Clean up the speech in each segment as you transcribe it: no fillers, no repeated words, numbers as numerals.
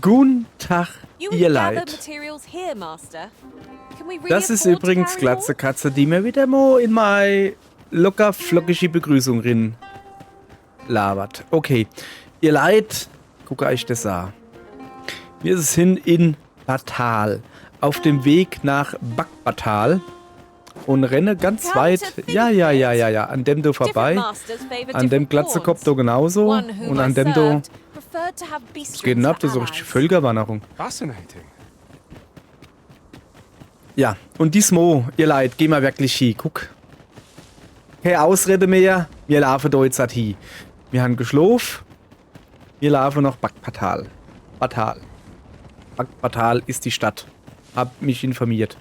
Guten Tag, ihr Leid. Das ist übrigens Glatze Katze, die mir wieder mal in meine locker flockige Begrüßung rin labert. Okay, ihr Leid, gucke euch das an. Wir sind in Batal, auf dem Weg nach Bakbatal und renne ganz weit, ja, an dem da vorbei, an dem Glatzekopf da genauso und an dem da, was geht denn ab, das ist so richtig Völkerwanderung. Ja, und diesmal, ihr Leid, gehen wir wirklich hin, guck. Keine Ausrede mehr, wir laufen da jetzt hin. Wir haben geschlafen, wir laufen nach Bakbatal. Bakbatal ist die Stadt. Hab mich informiert.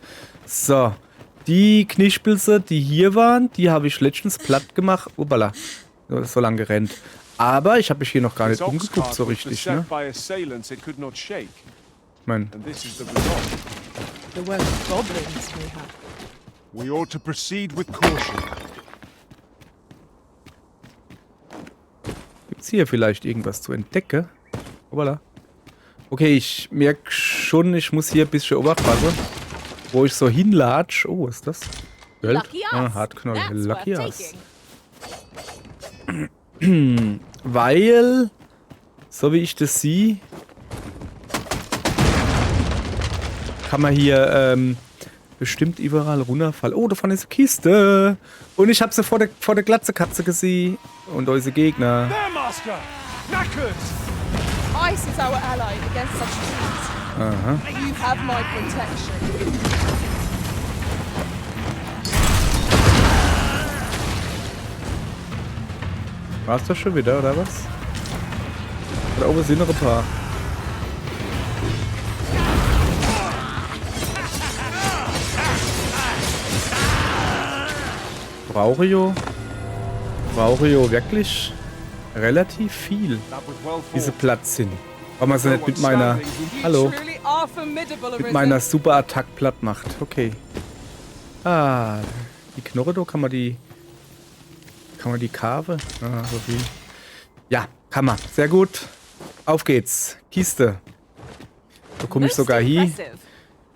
So, die Knispelze, die hier waren, die habe ich letztens platt gemacht. Uppala, so lang gerannt. Aber ich habe mich hier noch gar nicht umgeguckt so richtig, ne? Ich mein, The Welsh goblins, mayhap. We ought to proceed with caution. gibt's hier vielleicht irgendwas zu entdecken? Uppala. Okay, ich merke schon, ich muss hier ein bisschen aufpassen, wo ich so hinlatsch. Oh, was ist das? Geld? Ah, Hartknolle. Lucky Ass. Weil, so wie ich das sehe, kann man hier bestimmt überall runterfallen. Oh, da vorne ist eine Kiste. Und ich habe sie vor der Glatze Katze gesehen. Und unsere Gegner. There, Master! Knackers! Ice is our ally against such things. Aha. You have my protection. War's das schon wieder, oder was? Da oben sind noch ein paar. Brauche ich wirklich relativ viel, diese Platz sind. Weil man sie nicht mit meiner, hallo, Truly are formidable, mit Arisen. meiner Super Attack platt macht. Okay. Ah, die Knurre, da kann man die Kave? Ah, so viel. Ja, kann man. Sehr gut. Auf geht's. Kiste. Da komme ich Most sogar hin. impressive.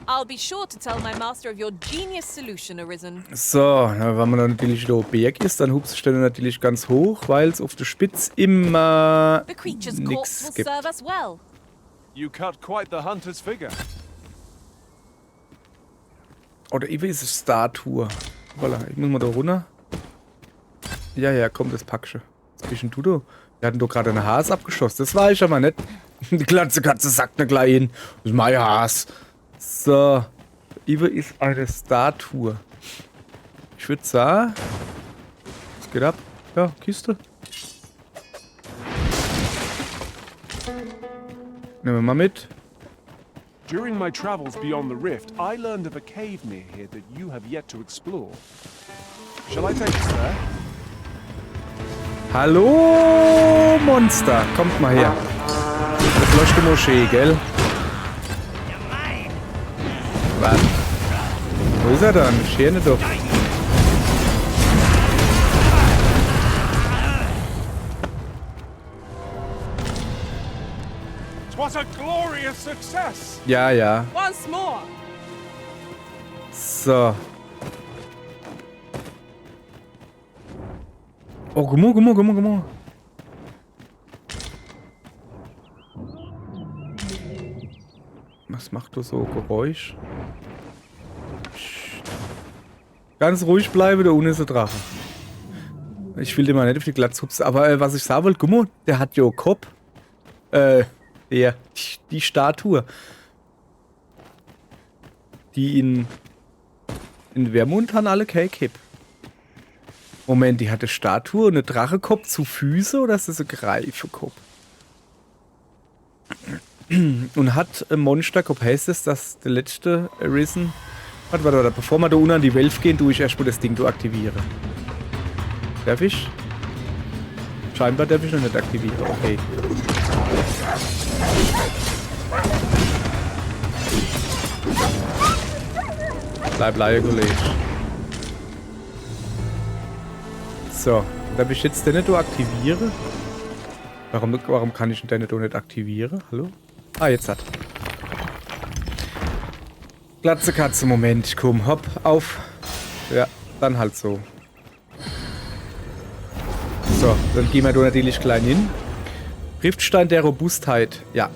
I'll be sure to tell my master of your genius solution, Arisen. So, wenn man dann natürlich da Berg ist, dann hupst du natürlich ganz hoch, weil es auf der Spitze immer The creature's nix corpse will gibt. serve us well. You cut quite the hunter's figure. Oder eben ist es Statue. Voilà, ich muss mal da runter. Ja, komm, das packsche. Was bist denn du da? Wir hatten doch gerade eine Has abgeschossen. Das war ich aber nicht. Die Glatze Katze sagt mir gleich hin. Das ist mein Has. So. Ive ist eine Statue. Ich würde sagen. Was geht ab? Ja, Kiste. Nehmen wir mal mit. During my travels beyond the rift, I learned of a cave near here that you have yet to explore. Shall I take us there? Hallo, Monster. Kommt mal her. Das leuchtet die Moschee, gell? Was? Wo ist er dann? Scherne doch. What a glorious success! Ja. Once more. So. Oh, guck mal. Was macht du so Geräusch? Psst. Ganz ruhig bleiben, da unten ist ein Drache. Ich will dir mal nicht auf die Glatze hupsen, aber was ich sagen wollte, guck mal, der hat ja Kopf. Die Statue. Die in Wermund haben alle kein Kipp. Moment, die hatte Statue und eine Drachekopf zu Füße oder ist das ein Greifekopf? Und hat ein Monsterkopf, heißt es, dass der letzte Arisen. Warte, bevor wir da unten an die Welt gehen, tue ich erstmal das Ding aktivieren. Darf ich? Scheinbar darf ich noch nicht aktivieren, okay. Bleib leise, Kollege. So, darf ich jetzt den nicht aktivieren? Warum kann ich den nicht aktivieren? Hallo? Ah, jetzt hat. Glatze Katze, Moment, komm, hopp, auf. Ja, dann halt so. So, dann gehen wir da natürlich klein hin. Riftstein der Robustheit. Ja.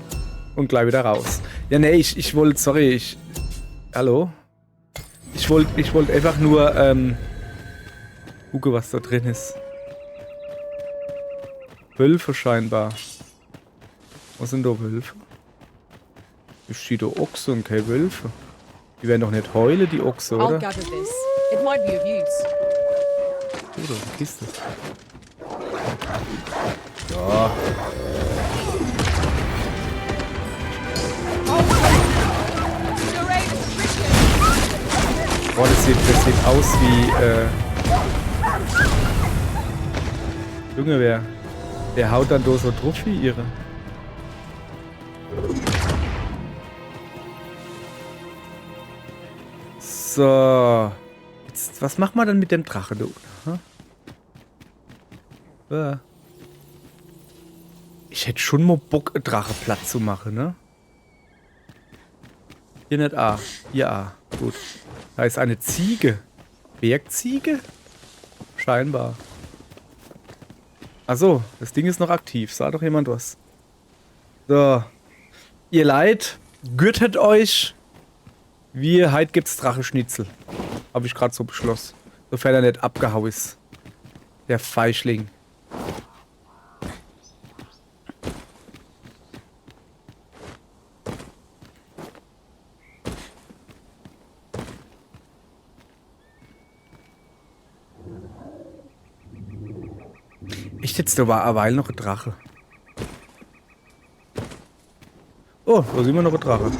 Und gleich wieder raus. Ja, nee, ich wollte, sorry, hallo? Ich wollte einfach nur, gucken, was da drin ist. Wölfe scheinbar. Was sind da Wölfe? Ich steht da Ochse und keine Wölfe. Die werden doch nicht heulen, die Ochse, I'll oder? gather this. It might be of use. Oder, eine Kiste. Ja. Boah, das sieht aus wie, Junge, wer haut dann da so drauf wie ihre? So. Jetzt, was macht man dann mit dem Drache, du? Ja. Ich hätte schon mal Bock, einen Drache platt zu machen, ne? Hier nicht A. Hier A. Gut. Da ist eine Ziege. Bergziege? Scheinbar. Achso, das Ding ist noch aktiv. Sah doch jemand was. So. Ihr Leid, gürtet euch. Heute gibt's Drachenschnitzel. Habe ich gerade so beschlossen. Sofern er nicht abgehauen ist. Der Feischling. Echt jetzt, da war eine Weile noch ein Drache. Oh, da sehen wir noch ein Drache.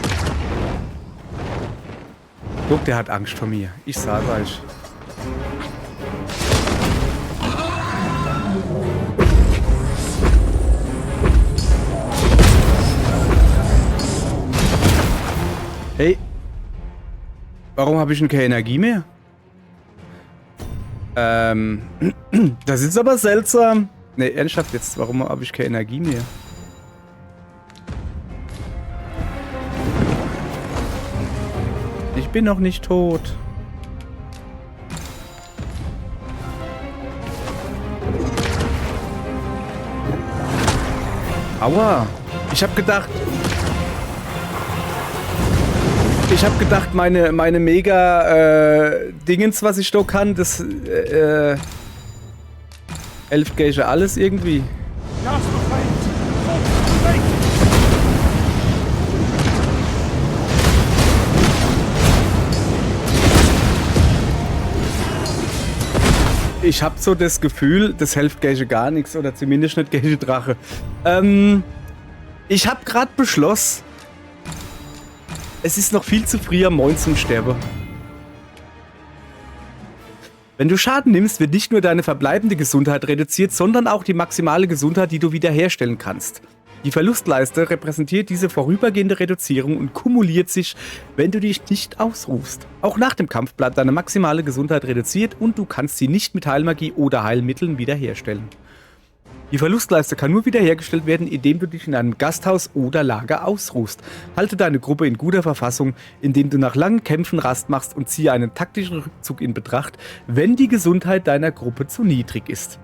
Guck, der hat Angst vor mir. Ich sah's euch. Hey. Warum habe ich denn keine Energie mehr? Das ist aber seltsam. Ne, ernsthaft jetzt. Warum habe ich keine Energie mehr? Ich bin noch nicht tot. Aua. Ich habe gedacht, meine mega Dingens, was ich da kann, das Elfgage alles irgendwie. Ich habe so das Gefühl, das hilft Gage gar nichts oder zumindest nicht Gage Drache. Ich habe gerade beschlossen, es ist noch viel zu früh am Morgen zum Sterben. Wenn du Schaden nimmst, wird nicht nur deine verbleibende Gesundheit reduziert, sondern auch die maximale Gesundheit, die du wiederherstellen kannst. Die Verlustleiste repräsentiert diese vorübergehende Reduzierung und kumuliert sich, wenn du dich nicht ausruhst. Auch nach dem Kampf bleibt deine maximale Gesundheit reduziert und du kannst sie nicht mit Heilmagie oder Heilmitteln wiederherstellen. Die Verlustleiste kann nur wiederhergestellt werden, indem du dich in einem Gasthaus oder Lager ausruhst. Halte deine Gruppe in guter Verfassung, indem du nach langen Kämpfen Rast machst und ziehe einen taktischen Rückzug in Betracht, wenn die Gesundheit deiner Gruppe zu niedrig ist.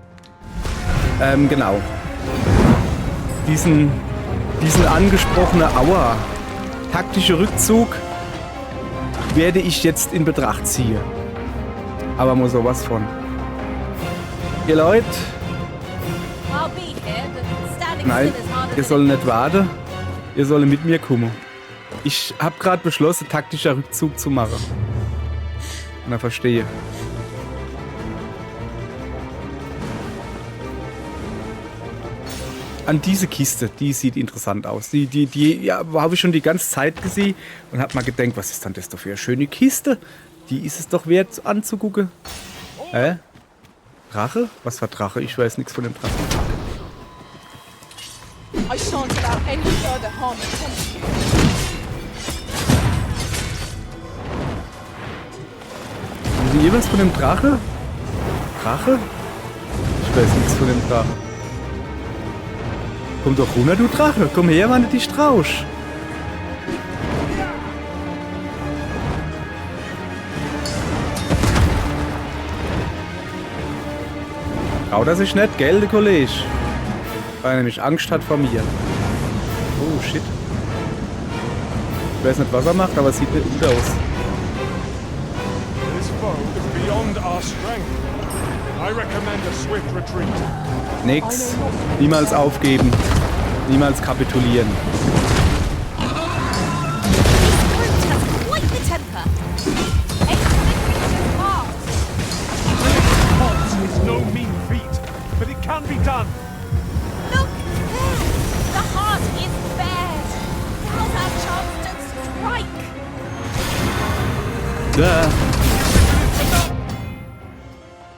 Genau. Diesen angesprochene Aua, taktische Rückzug werde ich jetzt in Betracht ziehen. Aber mal sowas von. Ihr Leute, I'll be here, but standing nein, still is harder ihr than sollt nicht warten. Ihr sollt mit mir kommen. Ich habe gerade beschlossen, taktischer Rückzug zu machen. Na, verstehe. An diese Kiste, die sieht interessant aus. Die ja, habe ich schon die ganze Zeit gesehen und habe mal gedacht, was ist dann das doch für eine schöne Kiste? Die ist es doch wert anzugucken. Drache? Was für Drache? Ich weiß nichts von dem Drachen. I shan't allow any further harm to come to you. Haben Sie jemals von dem Drache? Drache? Ich weiß nichts von dem Drache. Komm doch runter, du Drache. Komm her, wann du dich trausch. traut er sich nicht, gell, der Kollege? Weil er nämlich Angst hat vor mir. Oh, shit. Ich weiß nicht, was er macht, aber es sieht nicht gut aus. This foe is beyond our strength. I recommend a swift retreat. Nix. Niemals aufgeben. Niemals kapitulieren. This brute has quite the temper. Expedition heart. Odds is no mean feat, but it can be done. Look there. The heart is bared. Now's our chance to strike. Da.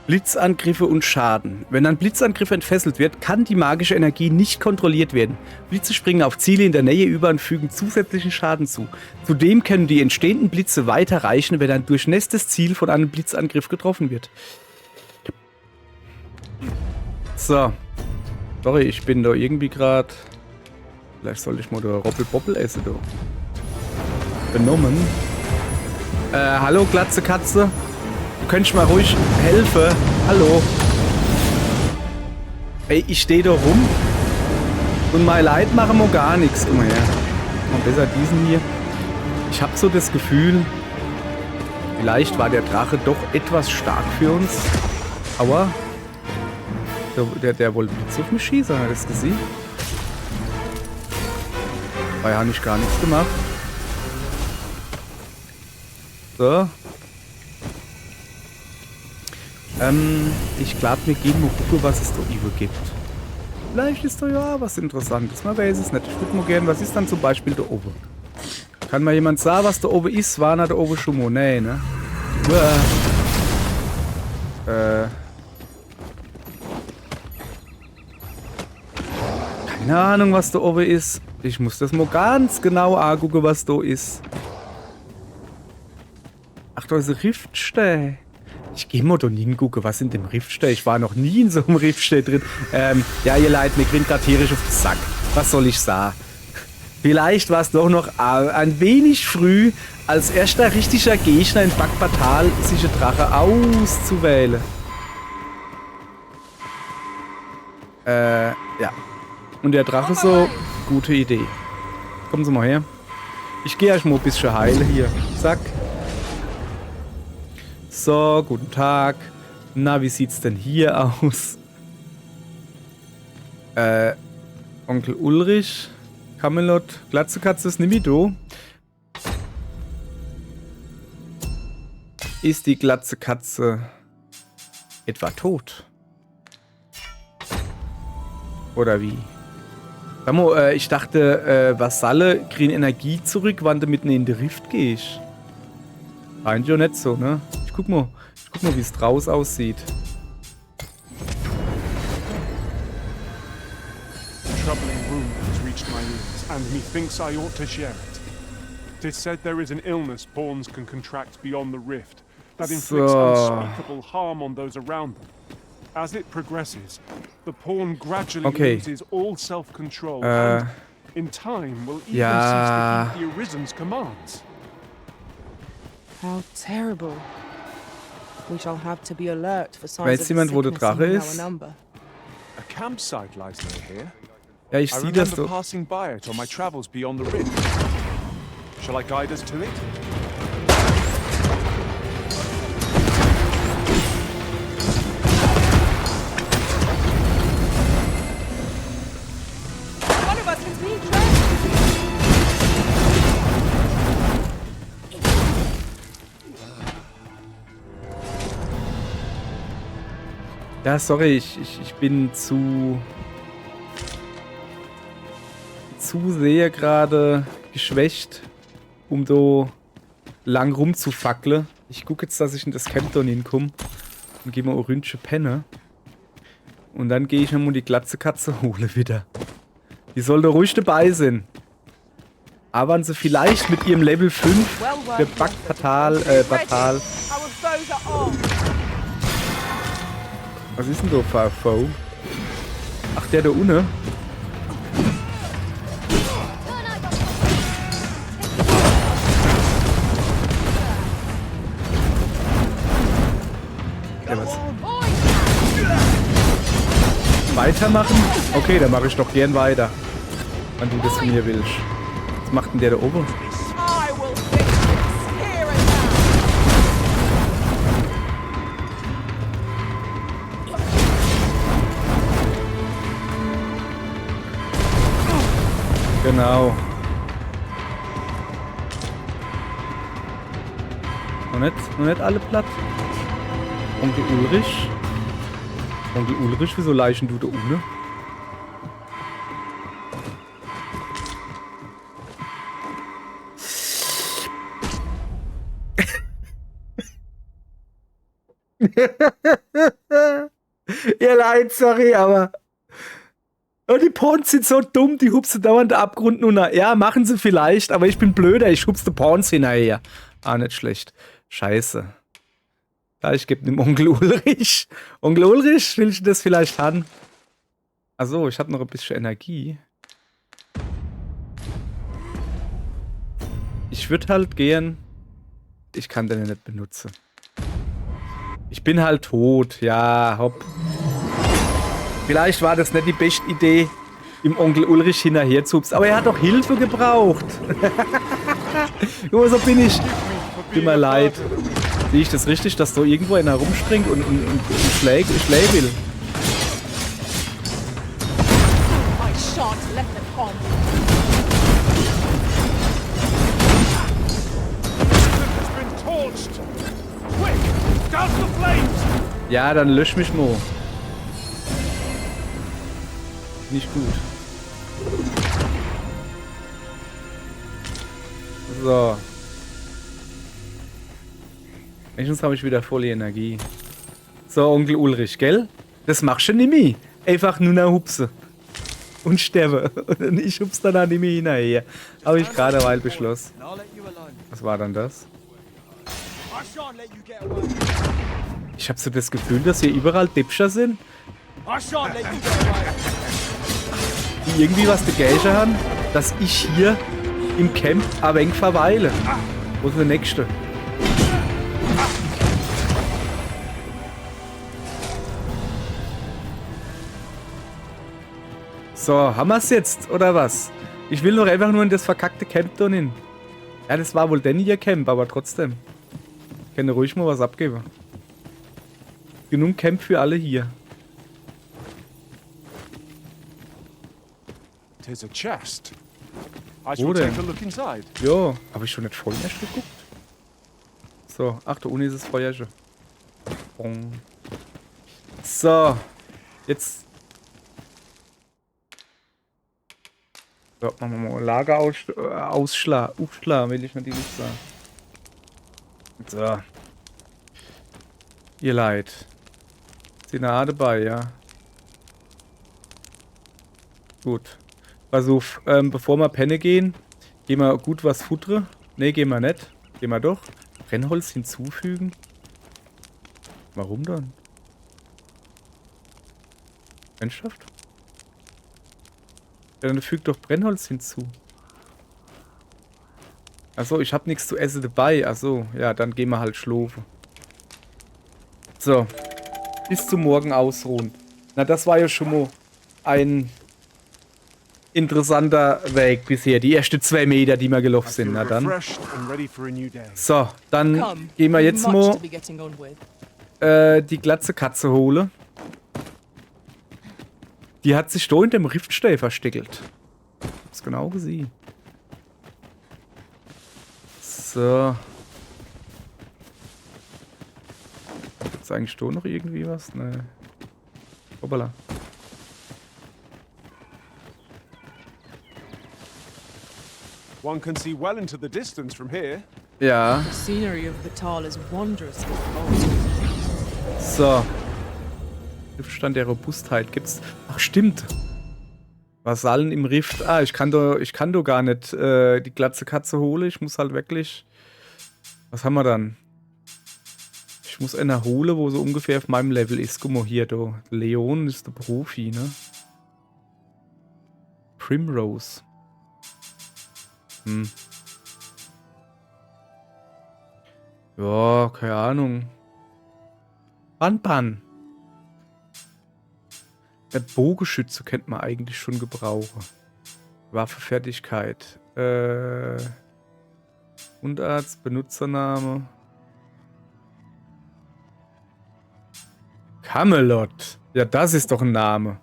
Blitzangriffe und Schaden. Wenn ein Blitzangriff entfesselt wird, kann die magische Energie nicht kontrolliert werden. Blitze springen auf Ziele in der Nähe über und fügen zusätzlichen Schaden zu. Zudem können die entstehenden Blitze weiter reichen, wenn ein durchnässtes Ziel von einem Blitzangriff getroffen wird. So. Sorry, ich bin da irgendwie gerade... Vielleicht sollte ich mal da Roppelboppel essen, da. Benommen. Hallo, Glatze Katze. Du könntest mal ruhig helfen. Hallo. Ey, ich stehe da rum. Und mein Leid machen wir gar nichts. Guck mal her. Mal besser diesen hier. Ich habe so das Gefühl, vielleicht war der Drache doch etwas stark für uns. Aber der wollte Blitz auf mich schießen, hat er das gesehen? Dabei habe ich gar nichts gemacht. So. Ich glaube, wir gehen mal gucken, was es da über gibt. Vielleicht ist da ja was Interessantes. Man weiß es nicht. Ich würde mal gerne, was ist dann zum Beispiel da oben? Kann mal jemand sagen, was da oben ist? War da oben schon mal? Nee, ne? Keine Ahnung, was da oben ist. Ich muss das mal ganz genau angucken, was da ist. Ach, da ist ein Riftstein. Ich gehe mal da hingucken, was in dem Riftstein. Ich war noch nie in so einem Riftstein drin. Ja, ihr Leid, mir grinnt grad tierisch auf den Sack. Was soll ich sagen? Vielleicht war es doch noch ein wenig früh, als erster richtiger Gegner in Bagbatal sich ein Drache auszuwählen. Ja. Und der Drache so, gute Idee. Kommen Sie mal her. Ich gehe euch mal ein bisschen heilen hier. Zack. So, guten Tag. Na, wie sieht's denn hier aus? Onkel Ulrich, Camelot, Glatzekatze ist Nimido. Ist die Glatzekatze etwa tot? Oder wie? Ich dachte, Vasalle kriegen Energie zurück, wann du mitten in den Rift gehst. Eigentlich ja nicht so, ne? Ich guck mal, wie es draus aussieht. A troubling rumor has reached my ears, and methinks I ought to share it. It is said there is an illness pawns can contract beyond the rift that inflicts unspeakable harm on those around them. As it progresses, the pawn gradually loses all self-control and, in time, will even cease to keep the Arisen's commands. How terrible. We shall have to be alert for signs Weiß of jemand, wo der sickness Drache in our ist? number. A campsite lies near here. Ja, ich I sehe das remember so. passing by it on my travels beyond the rift. Shall I guide us to it? One of us is being trapped. Ja, sorry, ich bin zu sehr gerade geschwächt, um da lang rumzufackeln. Ich gucke jetzt, dass ich in das Camp da hinkomme und gehe mal orange Penne. Und dann gehe ich mir mal die Glatzekatze holen wieder. Die soll da ruhig dabei sein. Aber wenn sie vielleicht mit ihrem Level 5 für Bagbatal, Batal. Our foes are armed. Was ist denn da, Foe? Ach, der da unten. Ja, was? Weitermachen? Okay, dann mache ich doch gern weiter. Wenn du das von mir willst. Was macht denn der da oben? I will fix this here and now. Genau. Noch nicht alle platt. Onkel Ulrich. Onkel Ulrich, wieso leichen du da ohne? Ihr leid, sorry, aber. Oh, die Pawns sind so dumm, die hupsen dauernd den Abgrund nur nach. Ja, machen sie vielleicht, aber ich bin blöder, ich hupse die Pawns hinterher. Ah, nicht schlecht. Scheiße. Ja, ich gebe dem Onkel Ulrich. Onkel Ulrich, willst du das vielleicht haben? Achso, ich habe noch ein bisschen Energie. Ich würde halt gern. Ich kann den nicht benutzen. Ich bin halt tot. Ja, hopp. Vielleicht war das nicht die beste Idee, im Onkel Ulrich hinterher zu hupsen. Aber er hat doch Hilfe gebraucht. Nur so bin ich. Tut mir leid. Sehe ich das richtig, dass so irgendwo einer rumspringt und schlägt will? I shan't let them harm me. Has been torched. Quick, douse the flames. Ja, dann lösch mich mal. Nicht gut. So. Wenigstens habe ich wieder volle Energie. So, Onkel Ulrich, gell? Das machst du nicht mehr. Einfach nur nach Hupse. Und sterbe. Und ich hupse dann auch nicht mehr hinterher. Habe ich gerade weil beschlossen. Was war dann das? Ich habe so das Gefühl, dass hier überall Dipscher sind. Die irgendwie was dagegen haben, dass ich hier im Camp ein wenig verweile. Wo ist der nächste? So, haben wir's jetzt, oder was? Ich will doch einfach nur in das verkackte Camp da hin. Ja, das war wohl denn ihr Camp, aber trotzdem. Ich kann ruhig mal was abgeben. Genug Camp für alle hier. Tis a chest. I Wo shall denn? take a look inside. Jo, habe ich schon nicht voll erst geguckt? So, ach, da unten ist das Feuer schon. Bong. So, jetzt. So, machen wir mal Lager ausschlagen, will ich natürlich sagen. So. Ihr Leid. Sind nah dabei, ja. Gut. Also, bevor wir pennen gehen, gehen wir gut was futtere. Ne, gehen wir nicht. Gehen wir doch. Brennholz hinzufügen. Warum dann? Ernsthaft? Ja, dann fügt doch Brennholz hinzu. Achso, ich habe nichts zu essen dabei. Achso, ja, dann gehen wir halt schlafen. So. Bis zum Morgen ausruhen. Na, das war ja schon mal ein interessanter Weg bisher. Die ersten 2 Meter, die wir gelaufen sind. Na dann. Refreshed and ready for a new day. So, dann Come, gehen wir jetzt much mal to be getting on with. die glatze Katze holen. Die hat sich da in dem Riftstall versteckelt. Hab's genau gesehen. So. Gibt's eigentlich da noch irgendwie was? Ne. Hoppala. One can see well into the distance from here. Ja. The scenery of Vital is wondrously bold. So. Riftstand der Robustheit gibt's. Ach, stimmt. Vasallen im Rift. Ah, ich kann doch gar nicht die glatze Katze holen. Ich muss halt wirklich. Was haben wir dann? Ich muss einer holen, wo so ungefähr auf meinem Level ist. Guck mal hier, da. Leon ist der Profi, ne? Primrose. Ja, keine Ahnung. Pan. Bogenschütze könnte man eigentlich schon gebrauchen. Waffenfertigkeit. Hundarzt, Benutzername. Camelot. Ja, das ist doch ein Name.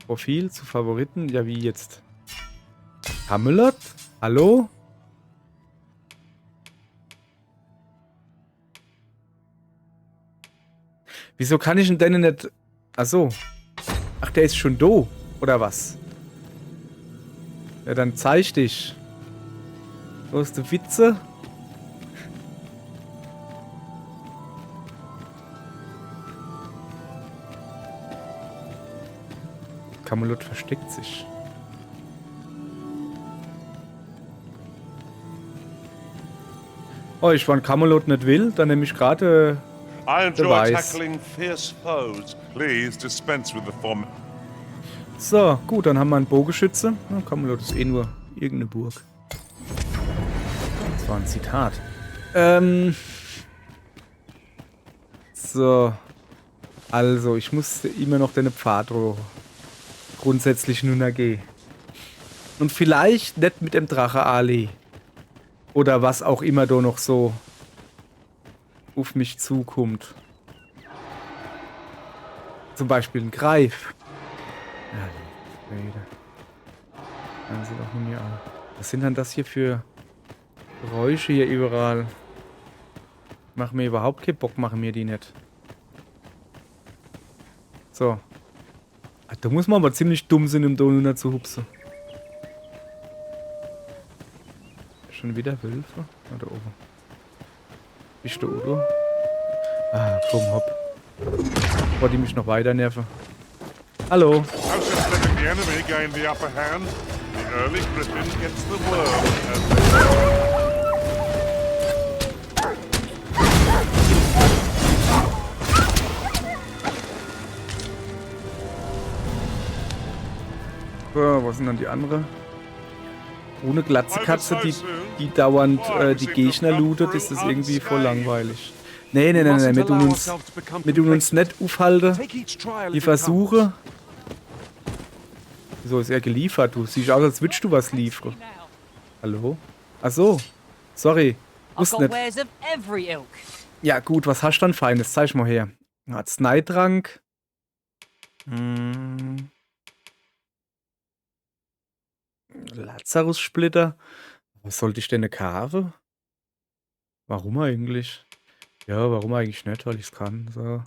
Profil zu Favoriten. Ja, wie jetzt? Camelot? Hallo? Wieso kann ich denn nicht... Achso. Ach, der ist schon do. Oder was? Ja, dann zeig dich. Wo ist die Witze? Camelot versteckt sich. Oh, ich war Camelot nicht will, dann nehme ich gerade I enjoy Device. tackling fierce foes. Please dispense with the form. So, gut, dann haben wir einen Bogenschütze. Ja, Camelot ist eh nur irgendeine Burg. Das war ein Zitat. So. Also, ich muss immer noch deine Pfadro grundsätzlich nur gehen. Und vielleicht nicht mit dem Drache Ali. Oder was auch immer da noch so auf mich zukommt. Zum Beispiel ein Greif. Ja, Rede. Hören Sie doch mir an. Was sind denn das hier für Geräusche hier überall? Machen mir überhaupt keinen Bock, machen mir die nicht. So. Da muss man aber ziemlich dumm sein, um da zu hupsen. Schon wieder Wölfe? Ah, da oben. Bist du, Udo? Ah, komm, hopp. Bevor die mich noch weiter nerven. Hallo. How's just letting the enemy gain the upper hand? The early griffin gets the worm, as they say. So, was sind dann die andere? Ohne Glatzekatze, die dauernd die Gegner lootet, ist das irgendwie voll langweilig. Nee, wir tun uns nicht aufhalten. Die Versuche. Wieso ist er geliefert? Du siehst aus, als würdest du was liefern. Hallo? Ach so. Sorry. I've Wusste got nicht. wares of every ilk. Ja gut, was hast du dann Feines? Zeig mal her. Arzneitrank. Lazarus-Splitter. Was sollte ich denn eine Kave? Warum eigentlich? Ja, warum eigentlich nicht? Weil ich es kann. So.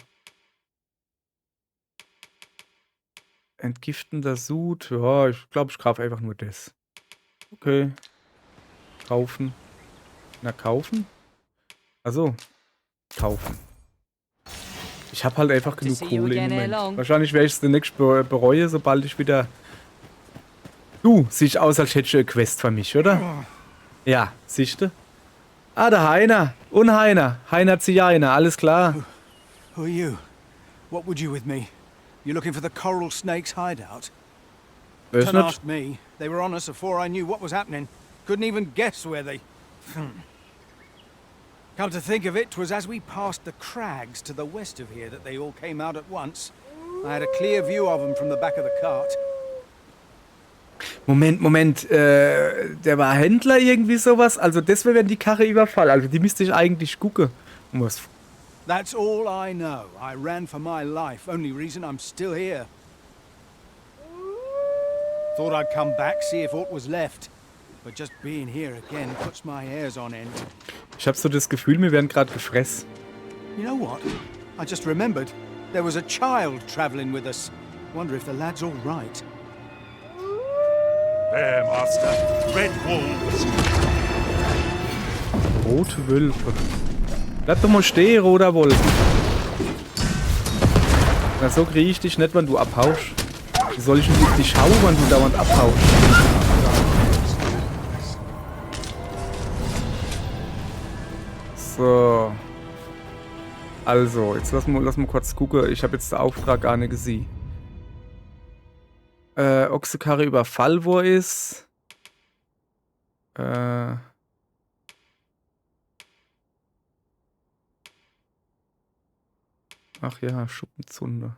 Entgiftender Sud. Ja, ich glaube, ich kaufe einfach nur das. Okay. Kaufen. Na, kaufen? Also, kaufen. Ich habe halt einfach genug see you Kohle im again ere Moment. long. Wahrscheinlich werde ich es demnächst bereue, sobald ich wieder... Du, siehst aus, als hättest du eine Quest für mich, oder? Ja, siehst du? Ah, der Heiner. Und Heiner. Heiner Ziainer, alles klar. Who are you? What would you with me? You looking for the Coral Snake's hideout? Weiß Don't nicht. ask me. They were on us before I knew what was happening. Couldn't even guess where they... Come to think of it, 'twas as we passed the crags to the west of here that they all came out at once. I had a clear view of them from the back of the cart. Moment. Der war Händler irgendwie sowas? Also das wäre die Karre überfallen. Also die müsste ich eigentlich gucken. Um was... That's all I know. I ran for my life. Only reason I'm still here. Thought I'd come back, see if aught was left. But just being here again puts my hairs on end. Ich habe so das Gefühl, wir werden gerade gefressen. You know what? I just remembered. There was a child traveling with us. Wonder if the lad's all right. There, Master. Red wolves. Rote Wölfe. Bleib doch mal stehen, roter Wolf. Na, so kriege ich dich nicht, wenn du abhaust. Wie soll ich denn auf dich hauen, wenn du dauernd abhaust? So. Also, jetzt lass mal kurz gucken. Ich habe jetzt den Auftrag gar nicht gesehen. Ochsekarre Überfall, wo er ist. Ach ja, Schuppenzunde.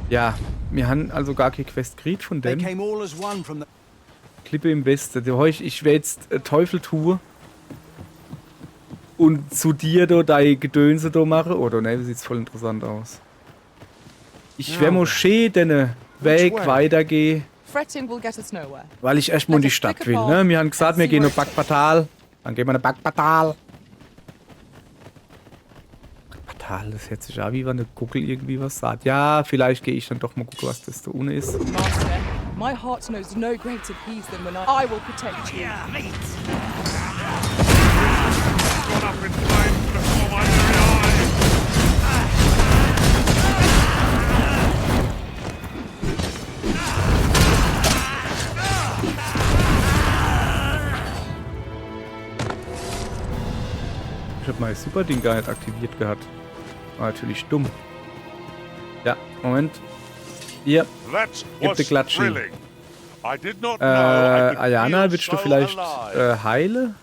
Ja, wir haben also gar keine Quest gekriegt von They dem. came all as one from the... Klippe im Westen. Ich werde jetzt Teufel tue und zu dir da deine Gedönse da mache. Oder ne, sieht's voll interessant aus. Ich werde mal schön den Weg weitergehen, Fretting will get us nowhere. weil ich erstmal in die Stadt will. Ne? Wir haben gesagt, wir gehen nach Bagpatal. Dann gehen wir nach Bagpatal. Bagpatal, das hört sich an, wie wenn eine Kuckel irgendwie was sagt. Ja, vielleicht gehe ich dann doch mal gucken, was das da unten ist. Master, my heart knows no greater peace than when I will protect you. Gone up in flames before my very eyes. Ich habe mein Superding gar nicht aktiviert gehabt. War natürlich dumm. Ja, Moment. Hier. That Gib was die Klatschi. thrilling. I did not know I could Ayana, feel willst du so vielleicht alive. heile?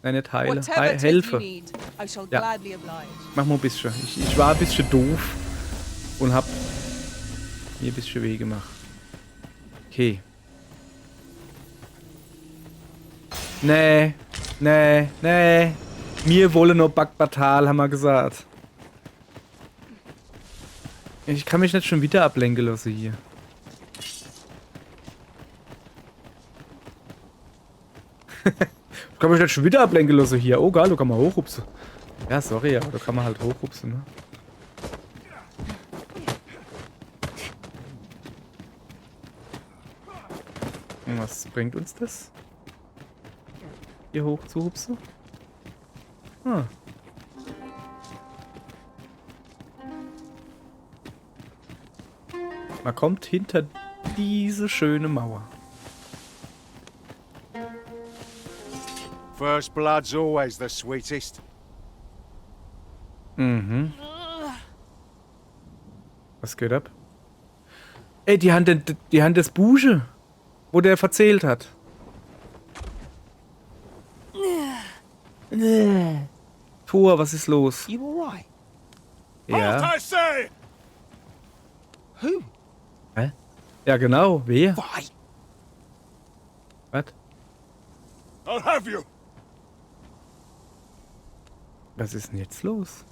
Nein, nicht heile. Whatever tip you Helfe. need, I shall Ja. gladly oblige. Mach mal ein bisschen. Ich war ein bisschen doof und hab mir ein bisschen weh gemacht. Okay. Nee. Wir wollen noch Bagpatal, haben wir gesagt. Ich kann mich nicht schon wieder ablenken lassen hier. Ich kann mich nicht schon wieder ablenken lassen hier. Oh geil, da kann man hochrupsen. Ja, sorry, aber da kann man halt hochrupsen, ne? Und was bringt uns das? Hier hoch zu hupsen? Ah. Man kommt hinter diese schöne Mauer. First blood's always the sweetest. Mhm. Was geht ab? Ey, die haben das Busche, wo der verzählt hat. Thor, was ist los? You all right? Ja. Halt, I say! Who? Hä? Ja, genau. Wer? Why? Was? I'll have you. Was ist denn jetzt los?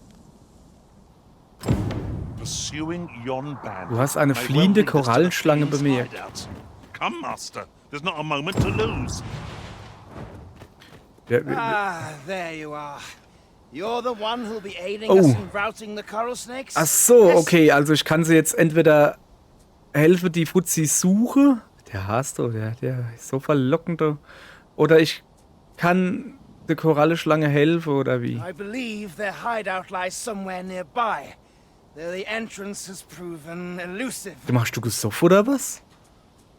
Pursuing yon band. Du hast eine may well fliehende lead us to the Korallenschlange Queen's bemerkt. hideout. Come, Master. There's not a moment to lose. Ja, Ah, there you are. You're the one who'll be aiding Oh. us in routing the coral snakes? ach so, Yes. okay. Also ich kann sie jetzt entweder helfen, die Fuzis suche. Der hast du, der ist so verlockend. Oder ich kann der Korallenschlange helfen, oder wie? I believe their hideout lies somewhere nearby, though the entrance has proven elusive. Du machst du gesoffen, oder was?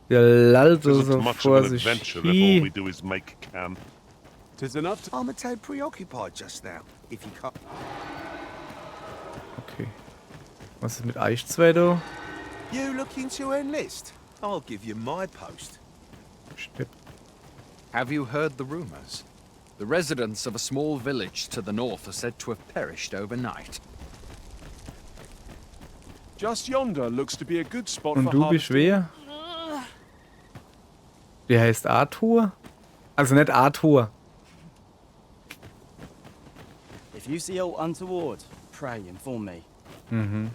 Ja, lallte Isn't so much vor of an sich adventure if all we hin. do is make camp. Tis enough to... I'm a tad preoccupied just now. If you can't... Okay. Was ist mit euch zwei da? You looking to enlist? I'll give you my post. Stimmt. Have you heard the rumors? The residents of a small village to the north are said to have perished overnight. Just yonder looks to be a good spot Und for du bist harvesting. wer? Der heißt Arthur? Also nicht Arthur. If you see aught untoward, pray inform me. Mhm.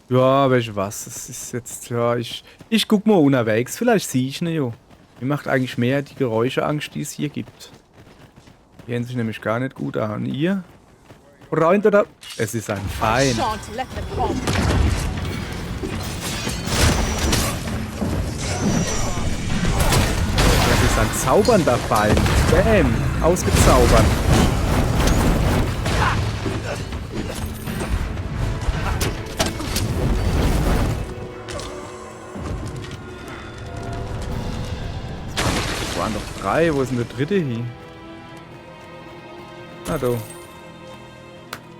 Ja, weißt du was? Das ist jetzt, ja, ich guck mal unterwegs. Vielleicht sehe ich ne, jo. Mir macht eigentlich mehr die Geräuscheangst, die es hier gibt. Die hören sich nämlich gar nicht gut an. Ihr? Freund oder? Es ist ein Feind. Shan't let them come. Das ist ein zaubernder Feind. Bam! Ausgezaubert. 3. Wo ist denn der dritte hier? Ah, da.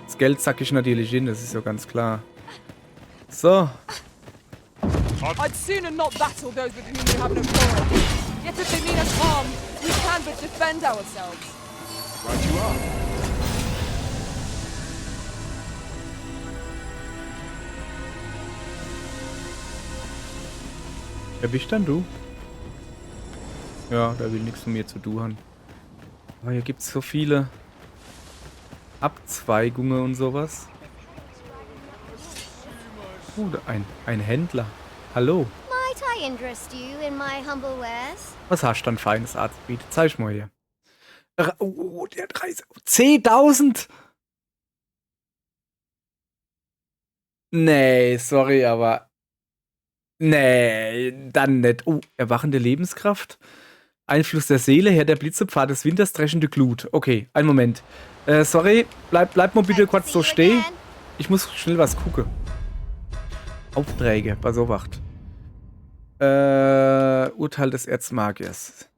Das Geld sack ich natürlich hin, das ist ja ganz klar. So. I'd sooner not battle those with whom we have no quarrel. Yet if they mean us harm, we can but defend ourselves. Right you are. Wer bist denn du? Ja, der will nichts von mir zu tun haben. Aber hier gibt's so viele Abzweigungen und sowas. Ein Händler. Hallo. Might I interest you in my humble wares? Was hast du denn feines Arztgebiet? Zeig mal hier. Oh, der 30. 10.000! Nee, sorry, aber. Nee, dann nicht. Oh, erwachende Lebenskraft. Einfluss der Seele, Herr der Blitzepfad des Winters, dreschende Glut. Okay, einen Moment. Sorry, bleib mal bitte kurz so stehen. Ich muss schnell was gucken. Aufträge, pass auf, wacht. Urteil des Erzmagiers.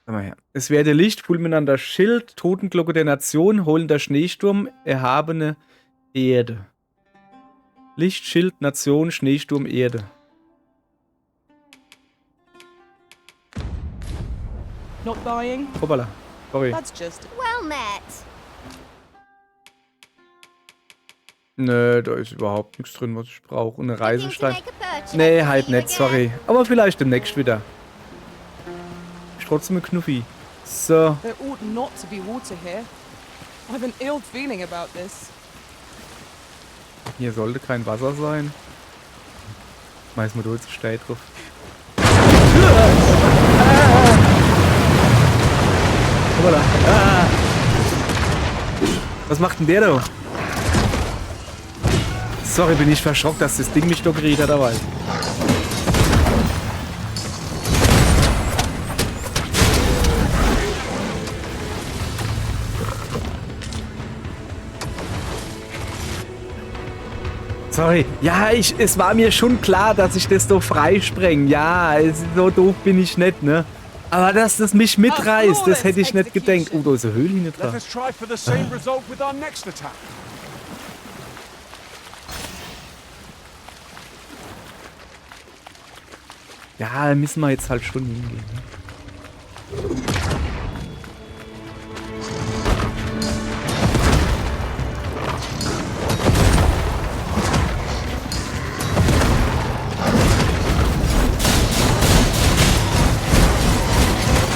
Sag mal her. Es werde Licht, fulminanter Schild, Totenglocke der Nation, heulender Schneesturm, erhabene Erde. Licht, Schild, Nation, Schneesturm, Erde. Not buying? Hoppala, sorry. That's just... Well met. Nö, da ist überhaupt nichts drin, was ich brauche. Und eine Looking to Reisestein. make a purchase. Nee, halt See you nicht, sorry. Aber vielleicht demnächst wieder. Ich trotzdem ein Knuffi. So. There ought not to be water here. I've an ill feeling about this. Hier sollte kein Wasser sein. Schmeiß mal durch, steht drauf. Hoppala. Ah. Was macht denn der da? Sorry, bin ich verschrockt, dass das Ding mich doch geredet hat, aber. Sorry. Ja, es war mir schon klar, dass ich das so freispreng. Ja, so doof bin ich nicht, ne? Aber dass das mich mitreißt, das hätte ich nicht gedacht. Oh, da ist eine Höhle nicht Let dran. us try for the same result with our next attack. Ja, da müssen wir jetzt halt schon hingehen. Ne?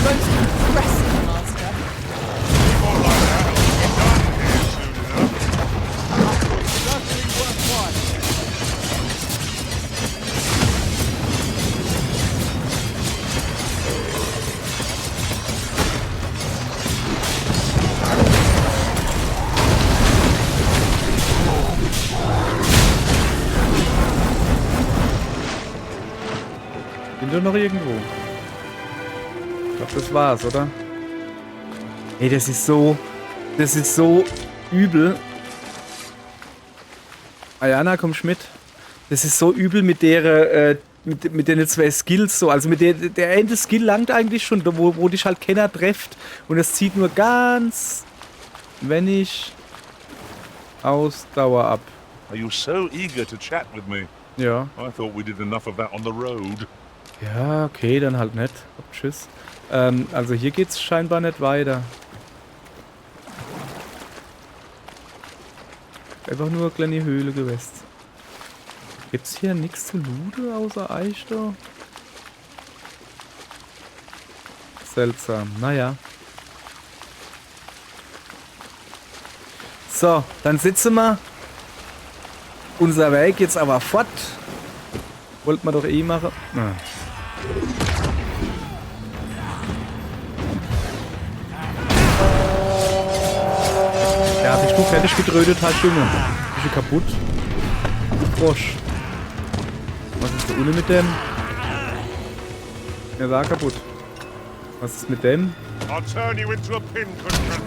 Most impressive, Master. Certainly worthwhile. Bin doch noch irgendwo. Ich glaube, das war's, oder? Ey, das ist so übel. Ayana, kommst mit? Das ist so übel mit der, mit den zwei Skills so. Also mit der Ende Skill langt eigentlich schon, wo dich halt keiner trefft. Und es zieht nur ganz wenig Ausdauer ab. Are you so eager to chat with me? Ja. I thought we did enough of that on the road. Ja, okay, dann halt nicht. Tschüss. Also hier geht's scheinbar nicht weiter. Einfach nur eine kleine Höhle gewesen. Gibt's hier nichts zu looten außer Eich da? Seltsam. Naja. So, dann sitzen wir. Unser Weg jetzt aber fort. Wollten wir doch eh machen. Ah. Ja, bist du fertig getrödet hast, Junge? Bist du kaputt? Du Frosch. Was ist da unten mit dem? Er war kaputt. Was ist mit dem? I'll turn you into a pincushion.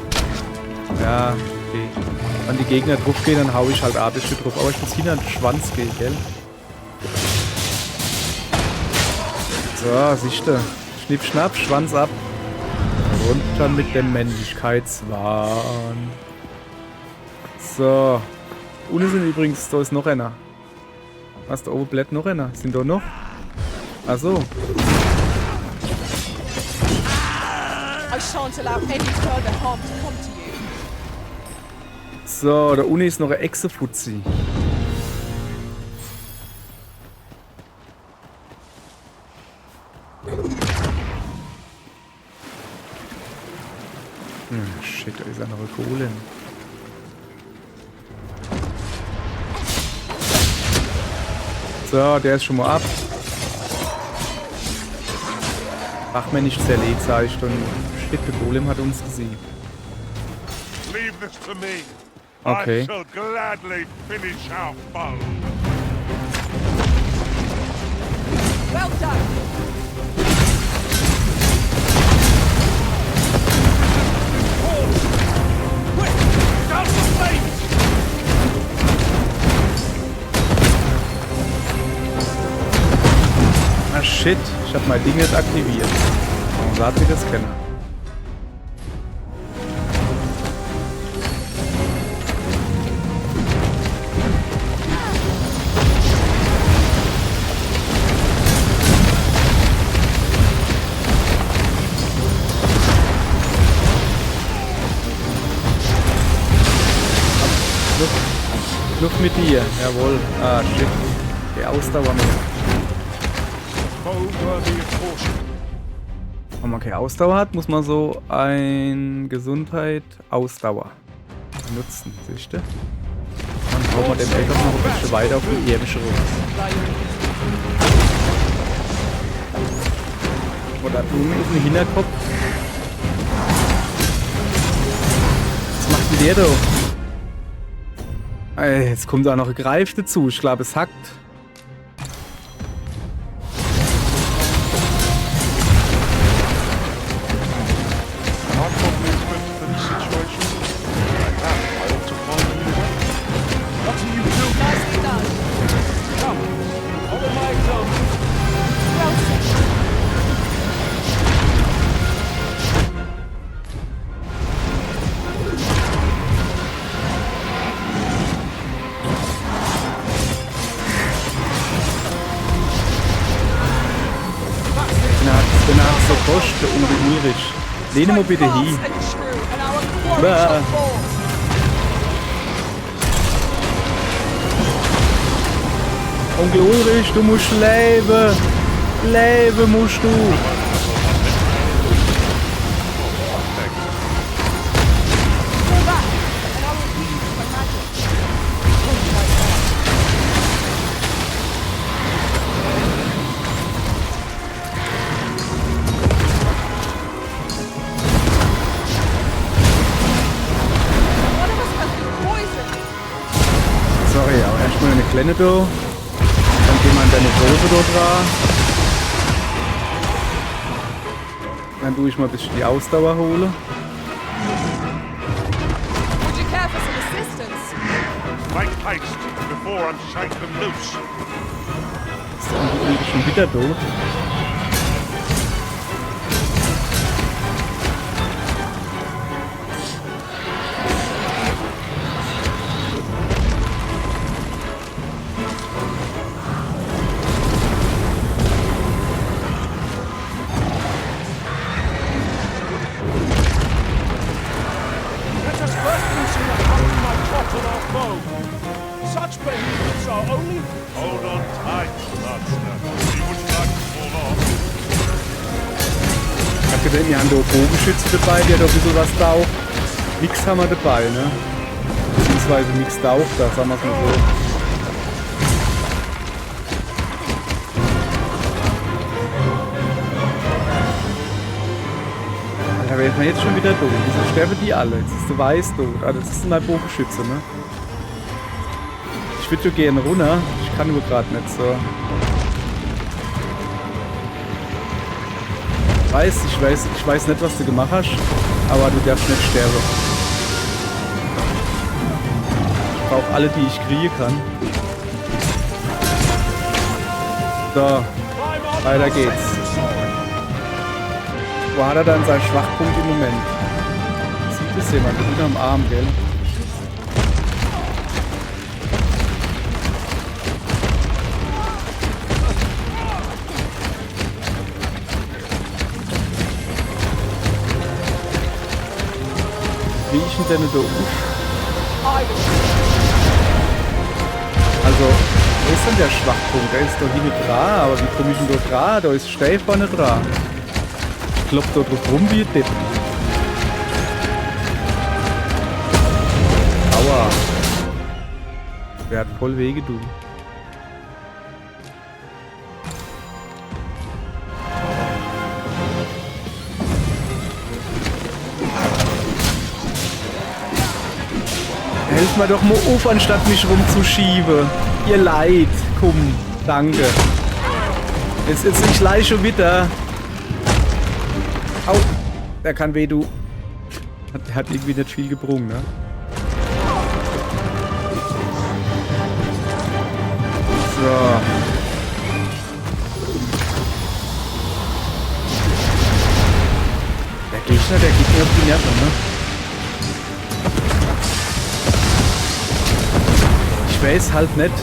Ja, okay. Wenn die Gegner drauf gehen, dann hau ich halt Abische drauf. Aber ich muss hinter den Schwanz gehen, gell? So, siehst du. Schnipp, schnapp, Schwanz ab. Runter mit dem Männlichkeitswahn. So. Unten sind übrigens, da ist noch einer. Was, da oben bleibt noch einer? Sind da noch? Achso. I shan't allow any further harm to come to you. So, da unten ist noch eine Echse-Fuzzi. Shit, da ist ja noch ein Golem. So, der ist schon mal ab. Ach, mir nicht zerlegt, sag ich dann. Shit, der Golem hat uns gesehen. Leave this to me. Okay. I shall gladly finish our foe. Well done. Ah shit, ich hab mein Ding nicht aktiviert. Warum sagt ihr das kennen? Luft mit dir, jawohl. Ah shit, die Ausdauer mehr. Wenn man keine Ausdauer hat, muss man so ein Gesundheit Ausdauer nutzen, siehst du? Dann braucht man den Eltern noch ein bisschen weiter auf die irdische rum. Oder unten ist ein Hinterkopf. Was macht denn der da? Ey, jetzt kommt da noch ein Greif dazu. Ich glaube, es hackt. Lehne mal bitte hin. Onkel Ulrich, du musst leben. Leben musst du. Sorry, aber erstmal eine kleine da. Dann gehen wir an deine Dose dort dran. Dann tue ich mal ein bisschen die Ausdauer holen. Would you care for some assistance? Make haste before I'm shaken loose. Ist der Onkel Ulrich schon wieder da? Hold on tight, Master. You wouldn't like to fall off. Ich hab gesehen, wir haben da Bogenschütze dabei, der hat ein bisschen was taucht. Nix haben wir dabei, ne? Beziehungsweise nix taucht da, sagen wir es mal so. Alter, wer ist denn jetzt schon wieder tot? Wieso sterben die alle? Jetzt ist der Weiß tot. Ah, das ist mein Bogenschütze, ne? Ich würde so gerne runter. Ich kann nur gerade nicht so. Ich weiß nicht, was du gemacht hast, aber du darfst nicht sterben. Ich brauche alle, die ich kriegen kann. So, weiter geht's. Wo hat er dann seinen Schwachpunkt im Moment? Sieht es jemand? Unterm Arm, gell? Wie ist denn da oben? Also, wo ist denn der Schwachpunkt? Der ist doch hier nicht dran, aber wie komme ich denn da dran? Da ist Stefan nicht dran. Ich klopp da drauf rum wie ein Depp. Aua. Der hat voll Wege, du. Helft mir doch mal auf, anstatt mich rumzuschieben. Ihr Leid. Komm, danke. Jetzt ich gleich schon wieder. Au. Der kann weh, du. Hat irgendwie nicht viel gebrungen, ne? So. Der Gegner, der geht mir auf die Nerven, ne? Ich weiß halt nicht.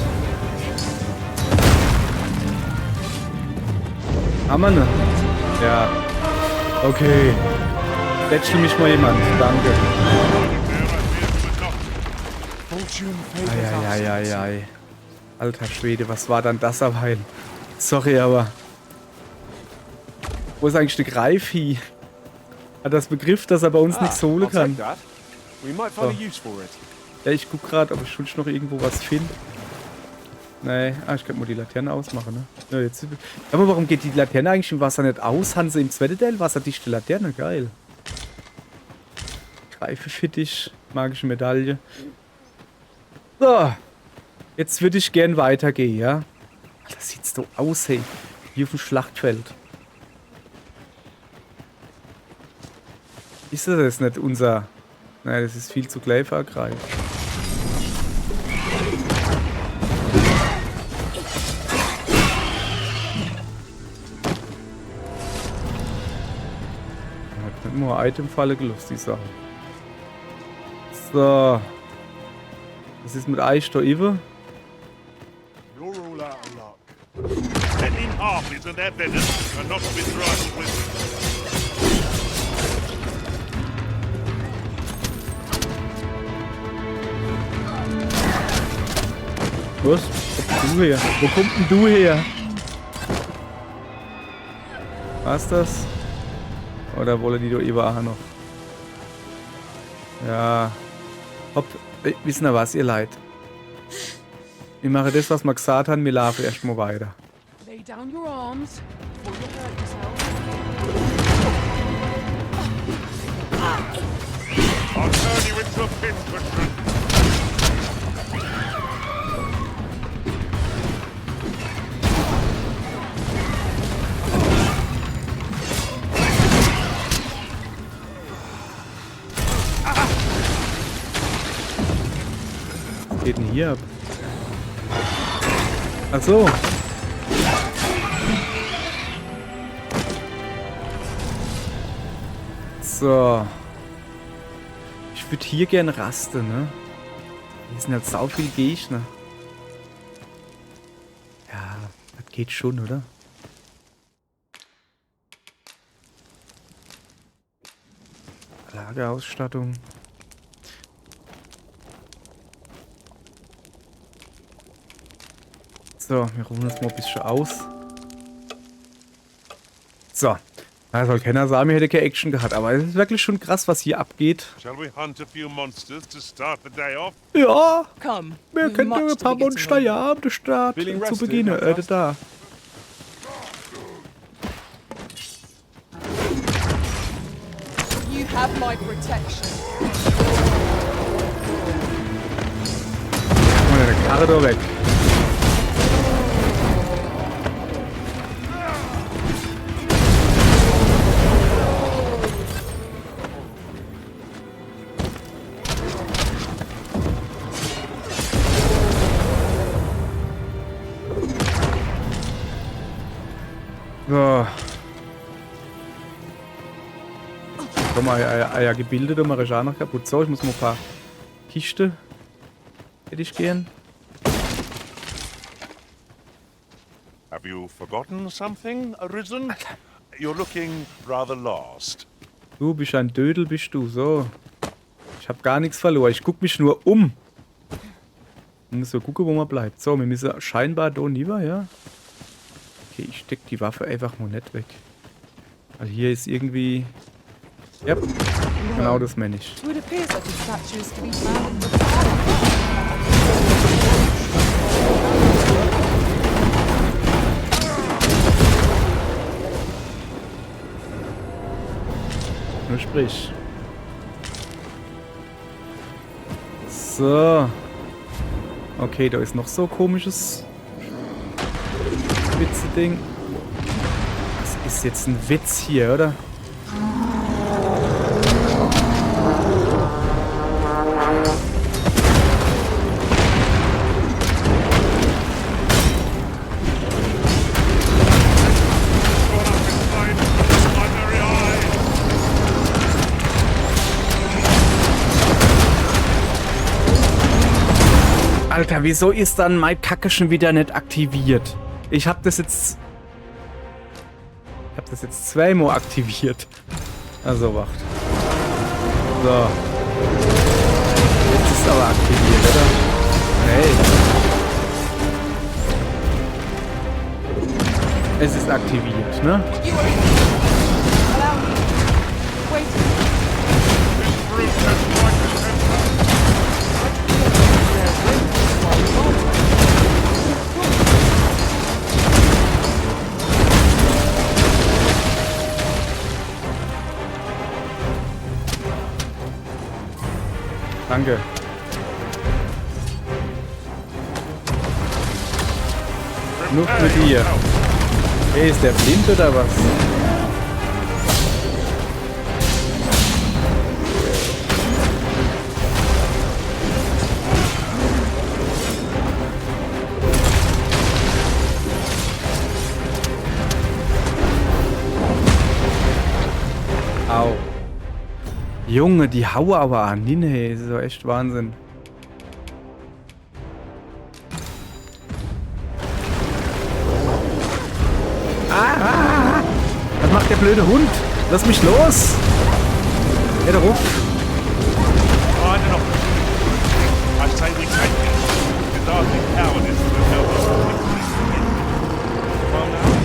Haben wir ne? Ja. Okay. Quetschel mich mal jemand. Danke. Eieieiei. Alter Schwede, was war dann das auf Heil? Sorry, aber... Wo ist eigentlich der Greifvieh? Hat das Begriff, dass er bei uns nichts holen kann? So. Ja, ich guck gerade, ob ich schon noch irgendwo was finde. Nee, ich könnte mal die Laterne ausmachen, ne? Ja, jetzt... Aber warum geht die Laterne eigentlich im Wasser nicht aus? Hanse im zweiten Teil, wasserdichte Laterne, geil. Greife für dich, magische Medaille. So. Jetzt würde ich gern weitergehen, ja? Das sieht so aus, hey. Wie auf dem Schlachtfeld. Ist das nicht unser... Nein, das ist viel zu klein für Greif. Hat nicht nur eine Itemfalle gelöst, die Sache. So. Was ist mit Eich da über? You're all out of luck. Letting harpies and their venom are not with right with Was? Wo kommst du her? Wo kommt denn du her? Was das? Oder wollen die da eben noch? Ja. Hopp. Wissen ihr was, ihr Leid? Wir machen das, was wir gesagt haben, wir laufen erstmal weiter. Lay down your arms before you hurt yourself. I'll turn you into a pincushion. Was geht denn hier ab? Ach so. So. Ich würde hier gern rasten, ne? Hier sind halt sau viel Gegner. Ja, das geht schon, oder? Lagerausstattung. So, wir ruhen uns mal ein bisschen aus. So. Da soll keiner sagen, wir hätten keine Action gehabt. Aber es ist wirklich schon krass, was hier abgeht. Shall we hunt a few monsters to start the day off? Ja. Come. Wir könnten ein paar Monster ja am Start zu Beginn. Da. You have my protection. Mal eine Karre da weg. So. Komm mal, ja gebildet und mache ich auch noch kaputt. So, ich muss mal ein paar Kisten. Hätte ich gern. Have you forgotten something, Arisen? You're looking rather lost. Du bist ein Dödel, bist du. So. Ich habe gar nichts verloren. Ich guck mich nur um. Ich muss so gucken, wo man bleibt. So, wir müssen scheinbar da lieber, ja. Okay, ich steck die Waffe einfach mal nicht weg. Weil hier ist irgendwie... Ja, genau das meine ich. It would appear such a statue is to be found in the Nur sprich. So. Okay, da ist noch so komisches Witze-Ding. Das ist jetzt ein Witz hier, oder? Alter, wieso ist dann mein Kacke schon wieder nicht aktiviert? Ich hab das jetzt zweimal aktiviert. Also, wacht. So. Jetzt ist es aber aktiviert, oder? Nee. Es ist aktiviert, ne? Danke. Nur für dir. Hey, ist der blind oder was? Au. Junge, die hauen aber an. Nee, das ist doch echt Wahnsinn. Was macht der blöde Hund? Lass mich los! Geh da ruf! I say we take it. Disarming cowardice will help us quickly. Well now,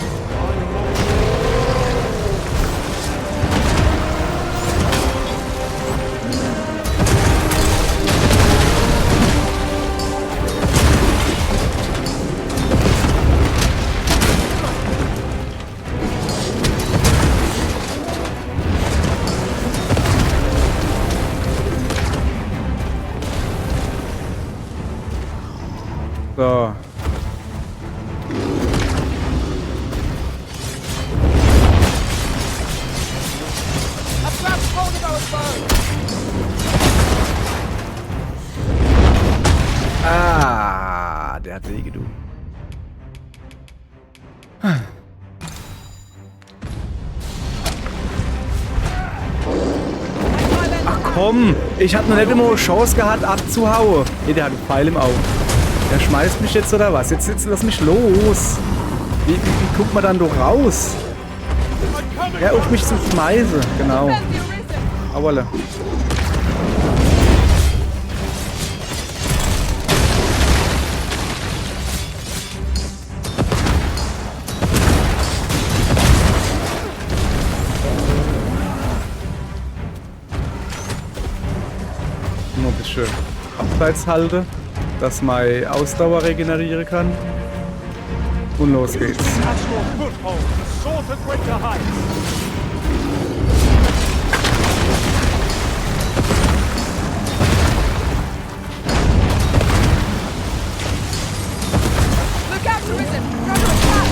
So. Ah, der hat Wege, du. Ach komm, ich hab noch nicht immer eine Chance gehabt, abzuhauen. Nee, der hat einen Pfeil im Auge. Der schmeißt mich jetzt oder was? Jetzt lass mich los. Wie guckt man dann doch raus? Ja, auf mich zu schmeißen. Genau. Auerle. Noch ein bisschen abseits halte, dass meine Ausdauer regenerieren kann. Und los geht's. Look out, Arisen! Try to attack!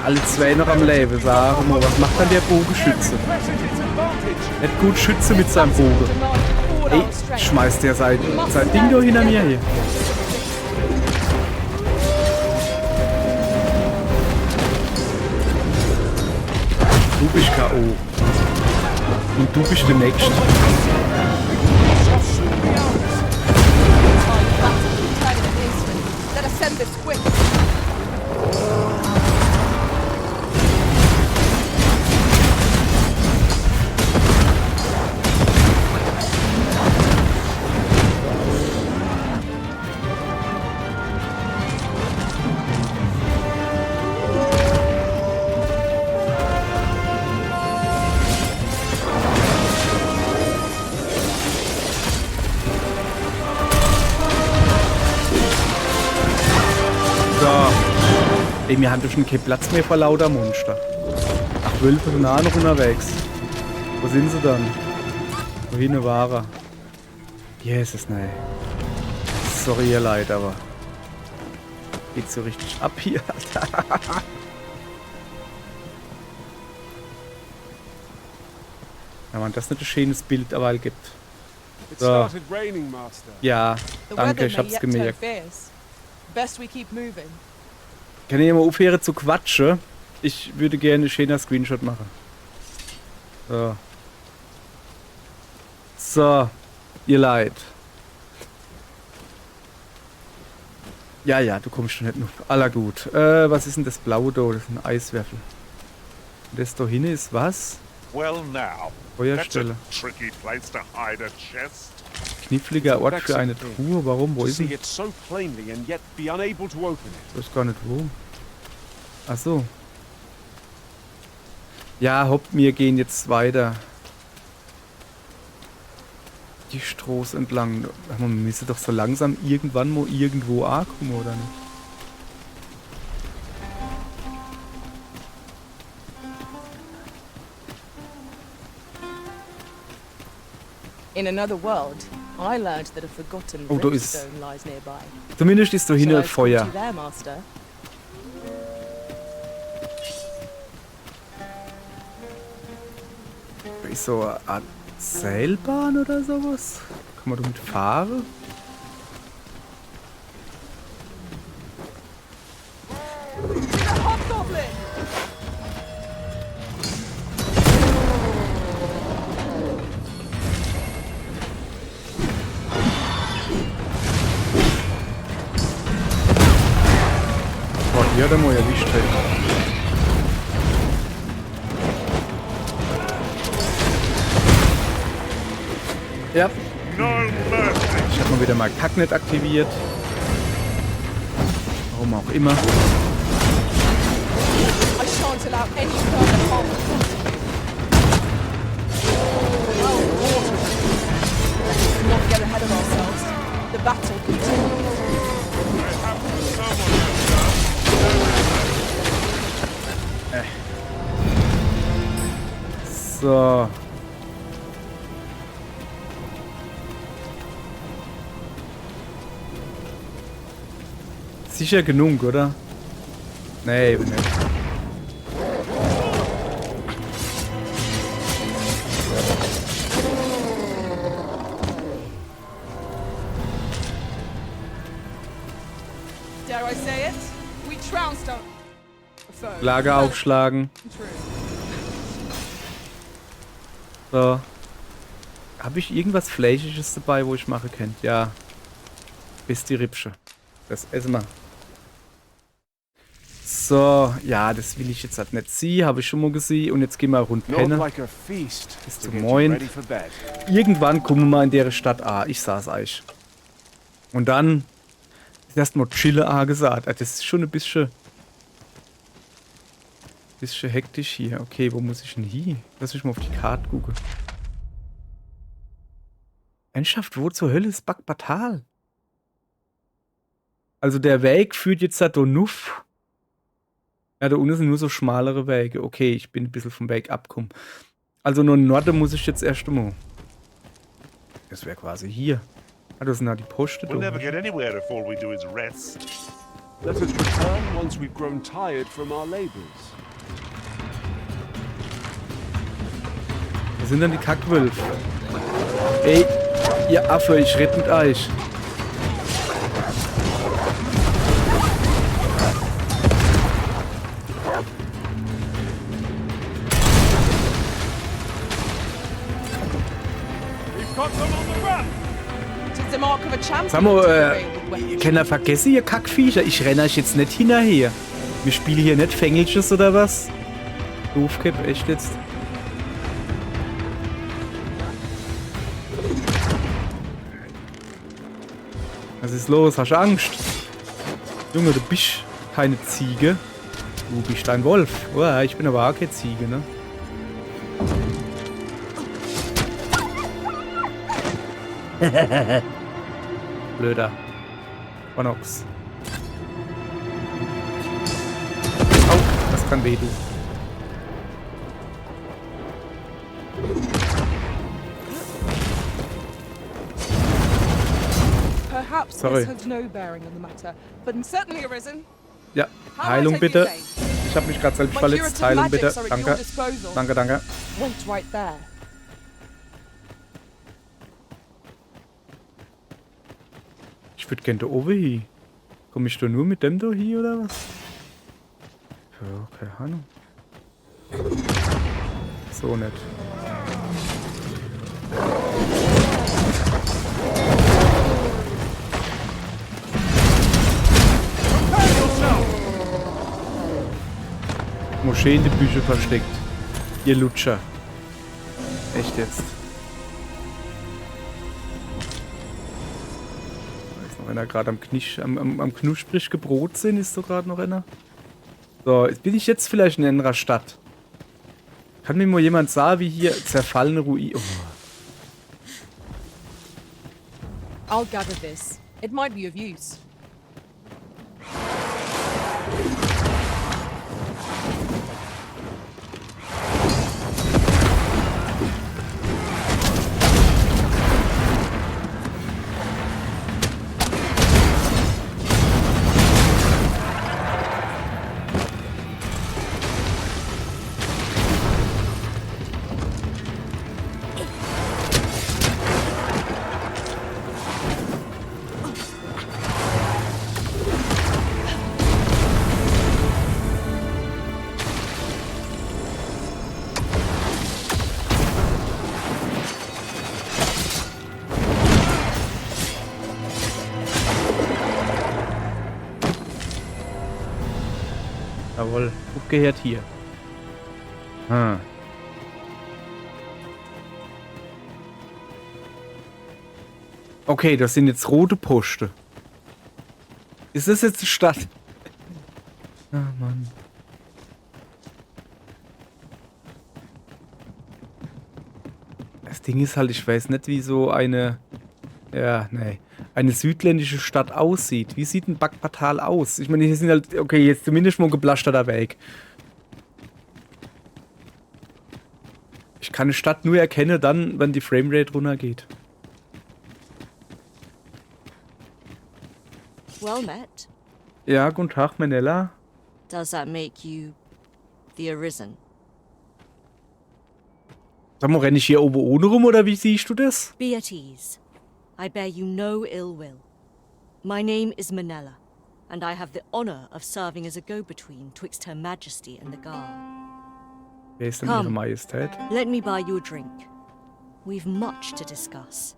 alle zwei noch am Leben. Sag mal, was macht dann der Bogenschütze? Nicht gut Schütze mit seinem Bogen. Ey, schmeißt der sein Ding da hinter mir hier. Du bist K.O. Und du bist der Nächste. Let us send this quick. Ey, wir haben doch schon keinen Platz mehr vor lauter Monster. Ach, Wölfe sind auch noch unterwegs. Wo sind sie dann? Wohin war er? Jesus, nein. Sorry, ihr Leid, aber... Geht so richtig ab hier, Alter. Ja, man, das ist nicht ein schönes Bild, aber es gibt. It So. started raining, Master. Ja, The danke, weather ich may hab's yet turn gemerkt. fierce. Best we keep moving. Kann ich mal aufhören zu quatschen? Ich würde gerne einen schönen Screenshot machen. So. So, ihr Leid. Ja, ja, du kommst schon nicht nur. Aller gut. Was ist denn das Blaue da? Das ist ein Eiswürfel. Und das da hinten ist was? Well now, that's Feuerstelle. a tricky place to hide a chest. Kniffliger Ort für eine Truhe. Warum? Wo To ist see sie? it so plainly and yet be unable to open it. Ich weiß gar nicht wo. Ach so. Ja, hopp, wir gehen jetzt weiter. Die Straße entlang. Ach, man müsste doch so langsam irgendwann mal irgendwo ankommen, oder nicht? In another world, I learned that a forgotten Oh, da ist- brimstone lies nearby. Zumindest ist da Shall hinten I ein escort Feuer. you there, Master? Da ist so eine Art Seilbahn oder sowas. Kann man damit fahren? The hobgoblin! Boah, die hat er mal erwischt. Hey. Ja, No mercy. ich habe mal wieder mal Kacknet aktiviert. Warum auch immer. I shan't allow any further harm to come to you. Let's not get ahead of ourselves. The battle continues. So. Sicher genug, oder? Nee, eben nicht. Dare I say it? We trounced our foe. Lager aufschlagen. True. So. Habe ich irgendwas Fleischisches dabei, wo ich machen kann? Ja. Bis die Rippsche. Das essen wir. So, ja, das will ich jetzt halt nicht sehen. Habe ich schon mal gesehen. Und jetzt gehen wir rund Not pennen. like a feast Bis to zum get you Moin. ready for bed. Irgendwann kommen wir in der Stadt an. Ich sag's euch. Und dann ist erstmal Chille angesagt. Das ist schon ein bisschen hektisch hier. Okay, wo muss ich denn hin? Lass mich mal auf die Karte gucken. Ernsthaft, wo zur Hölle ist Bakbatal? Also der Weg führt jetzt da nuff. Ja, da unten sind nur so schmalere Wege. Okay, ich bin ein bisschen vom Weg abgekommen. Also nur Norden muss ich jetzt erst mal. Das wäre quasi hier. Ah, das sind da die Posten. We'll never get anywhere if all we do is rest. Let us return once we've grown tired from our labors. Wo sind denn die Kackwölfe? Ey, ihr Affe, ich rede mit euch. Samo, kann er vergessen, ihr Kackviecher? Ich renne euch jetzt nicht hinterher. Wir spielen hier nicht Fängelsches oder was? Doofcap, echt jetzt? Was ist los? Hast du Angst? Junge, du bist keine Ziege. Du bist ein Wolf. Oh, ich bin aber auch keine Ziege, ne? Blöder. Onox. Au, das kann wehtun. Perhaps Sorry. this has no bearing on the matter, but certainly arisen. Ja, Heilung bitte. Ich habe mich gerade selbst verletzt. Heilung bitte. Danke. Danke, danke. Went right there. Ich würde gerne da oben hin. Komme ich da nur mit dem da hier oder was? Ja, keine Ahnung. So nicht. Moschee in die Büsche versteckt. Ihr Lutscher. Echt jetzt. Wenn er gerade am knusprig gebrot sind, ist so gerade noch einer. So, jetzt bin ich jetzt vielleicht in einer Stadt. Kann mir mal jemand sagen, wie hier zerfallene Ruinen... Oh. I'll gather this. It might be of use. Jawohl, abgehört hier. Hm. Okay, das sind jetzt rote Posten. Ist das jetzt die Stadt? Ah, Mann. Das Ding ist halt, ich weiß nicht, wie so eine... Ja, nee. Eine südländische Stadt aussieht. Wie sieht ein Bagpatal aus? Ich meine, hier sind halt... Okay, jetzt zumindest mal ein geblasterter Weg. Ich kann eine Stadt nur erkennen dann, wenn die Framerate runtergeht. Well met. Ja, guten Tag, Manella. Does that make you the Arisen? Sag mal, renne ich hier oben ohne rum, oder wie siehst du das? Be at ease. I bear you no ill will. My name is Manella, and I have the honor of serving as a go-between twixt Her Majesty and the Guard. Wer ist denn Ihre Majestät? Let me buy you a drink. We've much to discuss,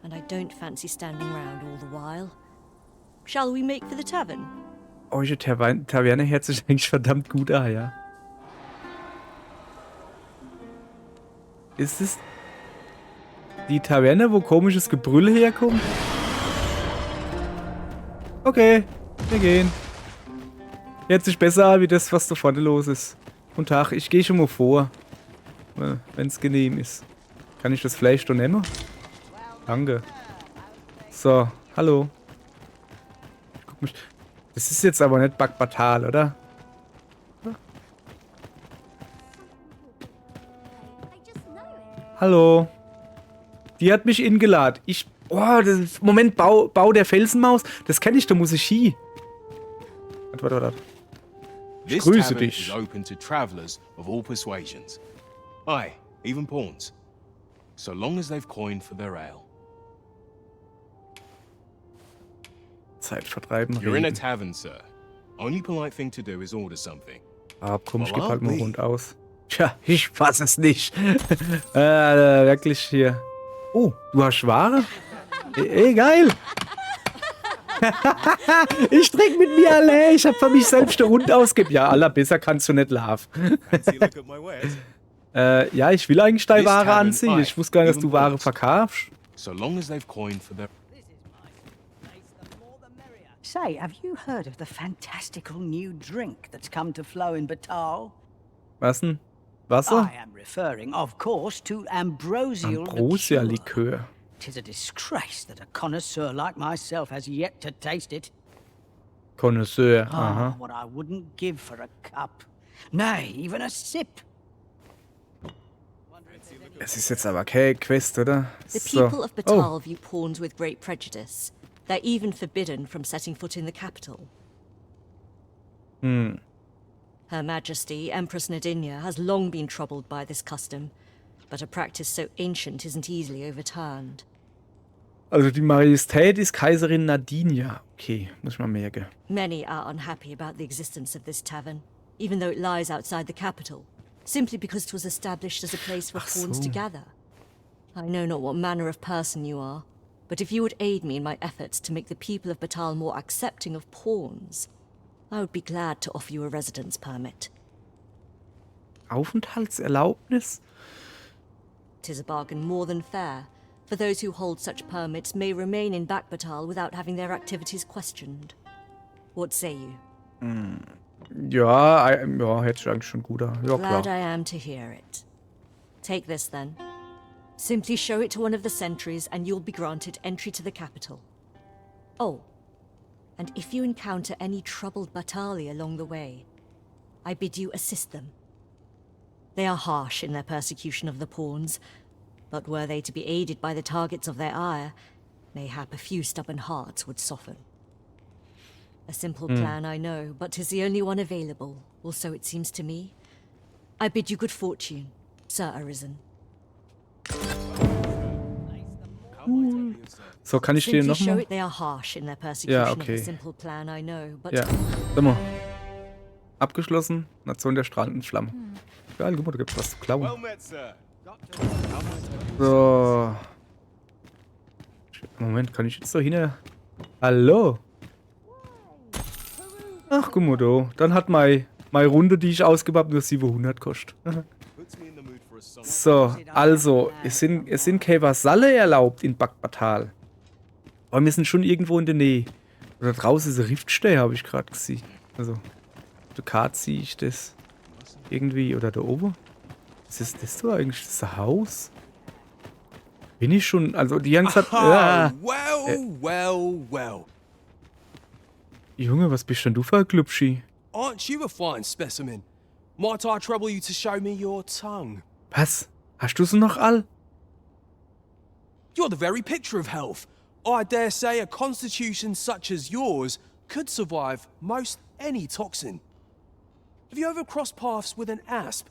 and I don't fancy standing round all the while. Shall we make for the tavern? Eure Taverne hört sich eigentlich verdammt gut an, ja. Ist es die Taverne, wo komisches Gebrüll herkommt? Okay, wir gehen. Hört sich besser an, wie das, was da vorne los ist. Guten Tag, ich gehe schon mal vor. Wenn es genehm ist. Kann ich das Fleisch da nehmen? Danke. So, hallo. Ich guck mich. Das ist jetzt aber nicht Bagpatal, oder? Hallo. Die hat mich ingeladen. Oh, Moment, Bau der Felsenmaus. Das kenne ich, da muss ich hin. Warte. Ich This grüße tavern dich. is open to travelers of all persuasions. Aye, even pawns. So long as they've coined for their ale. Zeit vertreiben, You're in a reden. tavern, sir. Only polite thing to do is order something. Komm, ich geb Well, halt mal I'll rund aus. Tja, ich fass es nicht. Wirklich hier. Oh, du hast Ware? Ey, geil. Ich trinke mit mir alle. Ich hab für mich selbst den Hund ausgegeben. Ja, aller besser kannst du nicht laufen. Ja, ich will eigentlich deine Ware anziehen. Ich wusste gar nicht, dass du Ware verkaufst. So long as they've coined for their... Say, have you heard of the fantastical new drink that's come to flow in Batal? Was denn? Wasser? I am referring, of course, to ambrosial Ambrosia liqueur. Likör. 'Tis a disgrace that a connoisseur like myself has yet to taste it. Connoisseur. Ah, Aha. what I wouldn't give for a cup. Nay, even a sip. Es ist jetzt aber keine Quest, oder? The So. people of Batal view pawns with great prejudice. They're even forbidden from setting foot in the capital. Her Majesty, Empress Nadinia, has long been troubled by this custom, but a practice so ancient isn't easily overturned. Also die Majestät ist Kaiserin Nadinia. Okay, muss ich mal merken. Many are unhappy about the existence of this tavern, even though it lies outside the capital, simply because it was established as a place for pawns to gather. I know not what manner of person you are, but if you would aid me in my efforts to make the people of Batal more accepting of pawns, I would be glad to offer you a residence permit. Aufenthaltserlaubnis? 'Tis a bargain more than fair, for those who hold such permits may remain in Bakbatal without having their activities questioned. What say you? Ja, hätte ich eigentlich schon guter. Ja, Glad klar. I am to hear it. Take this then. Simply show it to one of the sentries and you'll be granted entry to the capital. Oh, and if you encounter any troubled Batali along the way, I bid you assist them. They are harsh in their persecution of the pawns, but were they to be aided by the targets of their ire, mayhap a few stubborn hearts would soften. A simple plan, I know, but 'tis the only one available, or so it seems to me. I bid you good fortune, Sir Arisen. So, kann ich dir Simply noch show mal? it they are harsh in their persecution of okay. the simple plan, I know, but Ja, sag mal. Abgeschlossen. Nation der strahlenden Flammen. Geil, guck mal, da gibt's was zu klauen. met, sir. So. Moment, kann ich jetzt da hin? Hallo? Ach, guck mal da. Dann hat meine Runde, die ich ausgebaut habe, nur 700 gekostet. So, also, es sind keine Vasalle erlaubt in Bakbatal. Aber wir sind schon irgendwo in der Nähe. Oder draußen ist ein Riftstei, habe ich gerade gesehen. Also, auf der Karte sehe ich das irgendwie. Oder da oben. Was ist das da eigentlich? Das ist ein Haus? Bin ich schon, also die ganze Zeit... Well. Junge, was bist denn du für ein Glubschi? Aren't you a fine specimen? Might I trouble you to show me your tongue? Was? Hast du sie noch all? You're the very picture of health. I dare say a constitution such as yours could survive most any toxin. Have you ever crossed paths with an asp?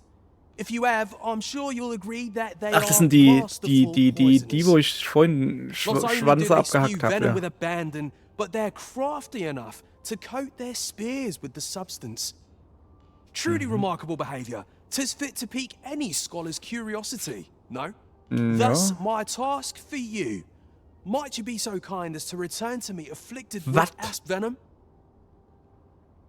If you have, I'm sure you'll agree that they Ach, das are sind die, masterful wo ich vorhin Not only Schwanze do they spew abgehackt habe. venom with Ja. abandon, but they're crafty enough to coat their spears with the substance. Truly remarkable behaviour. 'Tis fit to pique any scholar's curiosity, no? Thus, my task for you. Might you be so kind as to return to me afflicted with What? asp venom?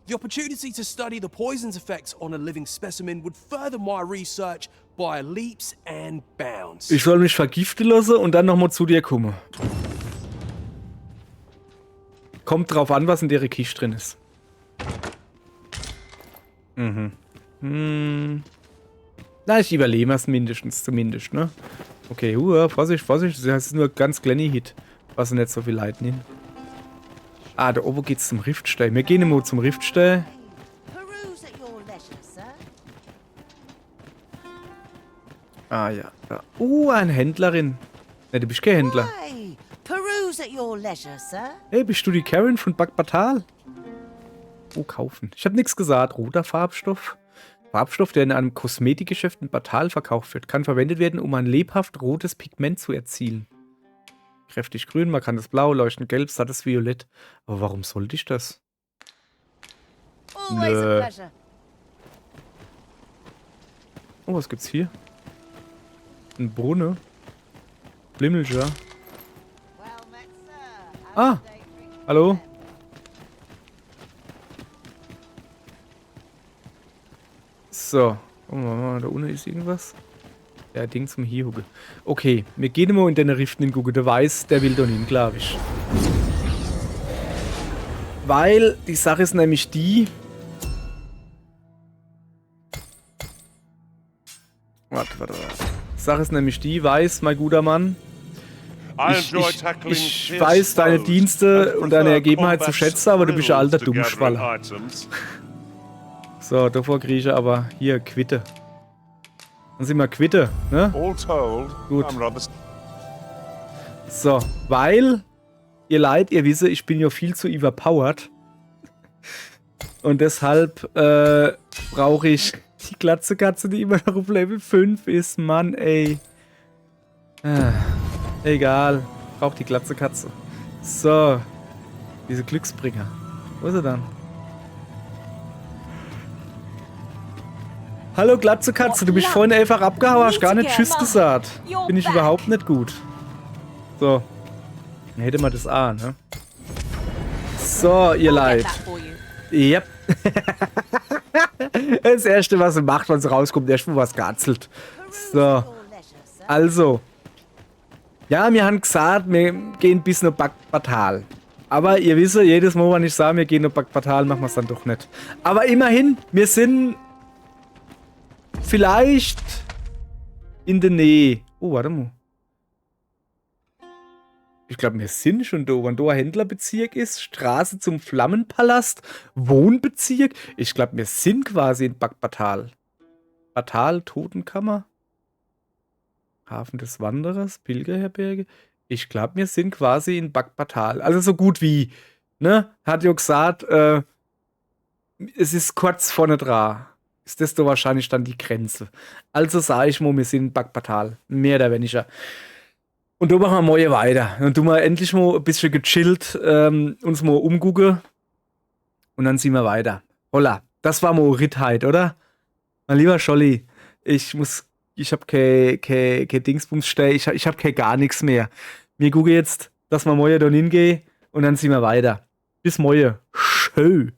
The opportunity to study the poison's effects on a living specimen would further my research by leaps and bounds. Ich soll mich vergiften lassen und dann nochmal zu dir kommen. Kommt drauf an, was in der Kiste drin ist. Na, ich überlebe es mindestens, zumindest, ne? Okay, Vorsicht, das ist nur ganz kleiner Hit. Was nicht so viel Leid nehmen. Ah, da oben geht's zum Riftstei. Wir gehen immer zum Riftstei. Peruse at your leisure, sir. Ah ja, da. Eine Händlerin. Ne, du bist kein Händler. Why? Peruse at your leisure, sir. Hey, bist du die Karen von Bakbatal? Oh, kaufen. Ich habe nichts gesagt. Roter Farbstoff. Farbstoff, der in einem Kosmetikgeschäft in Batal verkauft wird, kann verwendet werden, um ein lebhaft rotes Pigment zu erzielen. Kräftig grün, markantes Blau, leuchtend gelb, sattes Violett. Aber warum sollte ich das? Nö. Oh, was gibt's hier? Ein Brunnen. Blimmelger. Ah, hallo. So, gucken wir mal, da unten ist irgendwas. Ja, Ding zum Hierhucke. Okay, wir gehen mal in den Riften gucken. Der weiß, der will da hin, glaube ich. Weil die Sache ist nämlich die. Warte. Die Sache ist nämlich die, weiß, mein guter Mann. Ich weiß deine Dienste und deine Ergebenheit zu schätzen, aber du bist ein alter Dummschwaller. So, davor kriege ich aber hier Quitte. Dann sind wir Quitte, ne? Gut. So, weil, ihr Leid, ihr wisst, ich bin ja viel zu overpowered. Und deshalb brauche ich die glatze Katze, die immer noch auf Level 5 ist. Mann, ey. Egal. Braucht die glatze Katze. So. Diese Glücksbringer. Wo ist er dann? Hallo glatze Katze, du bist vorhin einfach abgehauen, hast gar nicht Tschüss gesagt. Bin ich überhaupt nicht gut. So. Dann hätte man das A, ne? So, ihr Leid. Yep. Das erste, was sie macht, wenn sie rauskommt, erstmal was garzelt. So. Also. Ja, wir haben gesagt, wir gehen bis nach Batal. Aber ihr wisst, jedes Mal, wenn ich sage, wir gehen nach Batal, machen wir es dann doch nicht. Aber immerhin, wir sind vielleicht in der Nähe. Oh, warte mal. Ich glaube, wir sind schon da. Wenn da ein Händlerbezirk ist, Straße zum Flammenpalast, Wohnbezirk. Ich glaube, wir sind quasi in Batal. Batal, Totenkammer. Hafen des Wanderers, Pilgerherberge. Ich glaube, wir sind quasi in Batal. Also so gut wie. Ne? Hat ja gesagt, es ist kurz vorne dran. Ist das da wahrscheinlich dann die Grenze. Also sage ich mal, wir sind in Batal. Mehr oder weniger. Und da machen wir morgen weiter. Dann tun wir endlich mal ein bisschen gechillt uns mal umgucken. Und dann ziehen wir weiter. Holla, das war mal Rittheit, oder? Mein lieber Scholli, ich habe kein Dingsbums, ich habe kein gar nichts mehr. Wir gucken jetzt, dass wir morgen da hingehen und dann ziehen wir weiter. Bis morgen. Schön.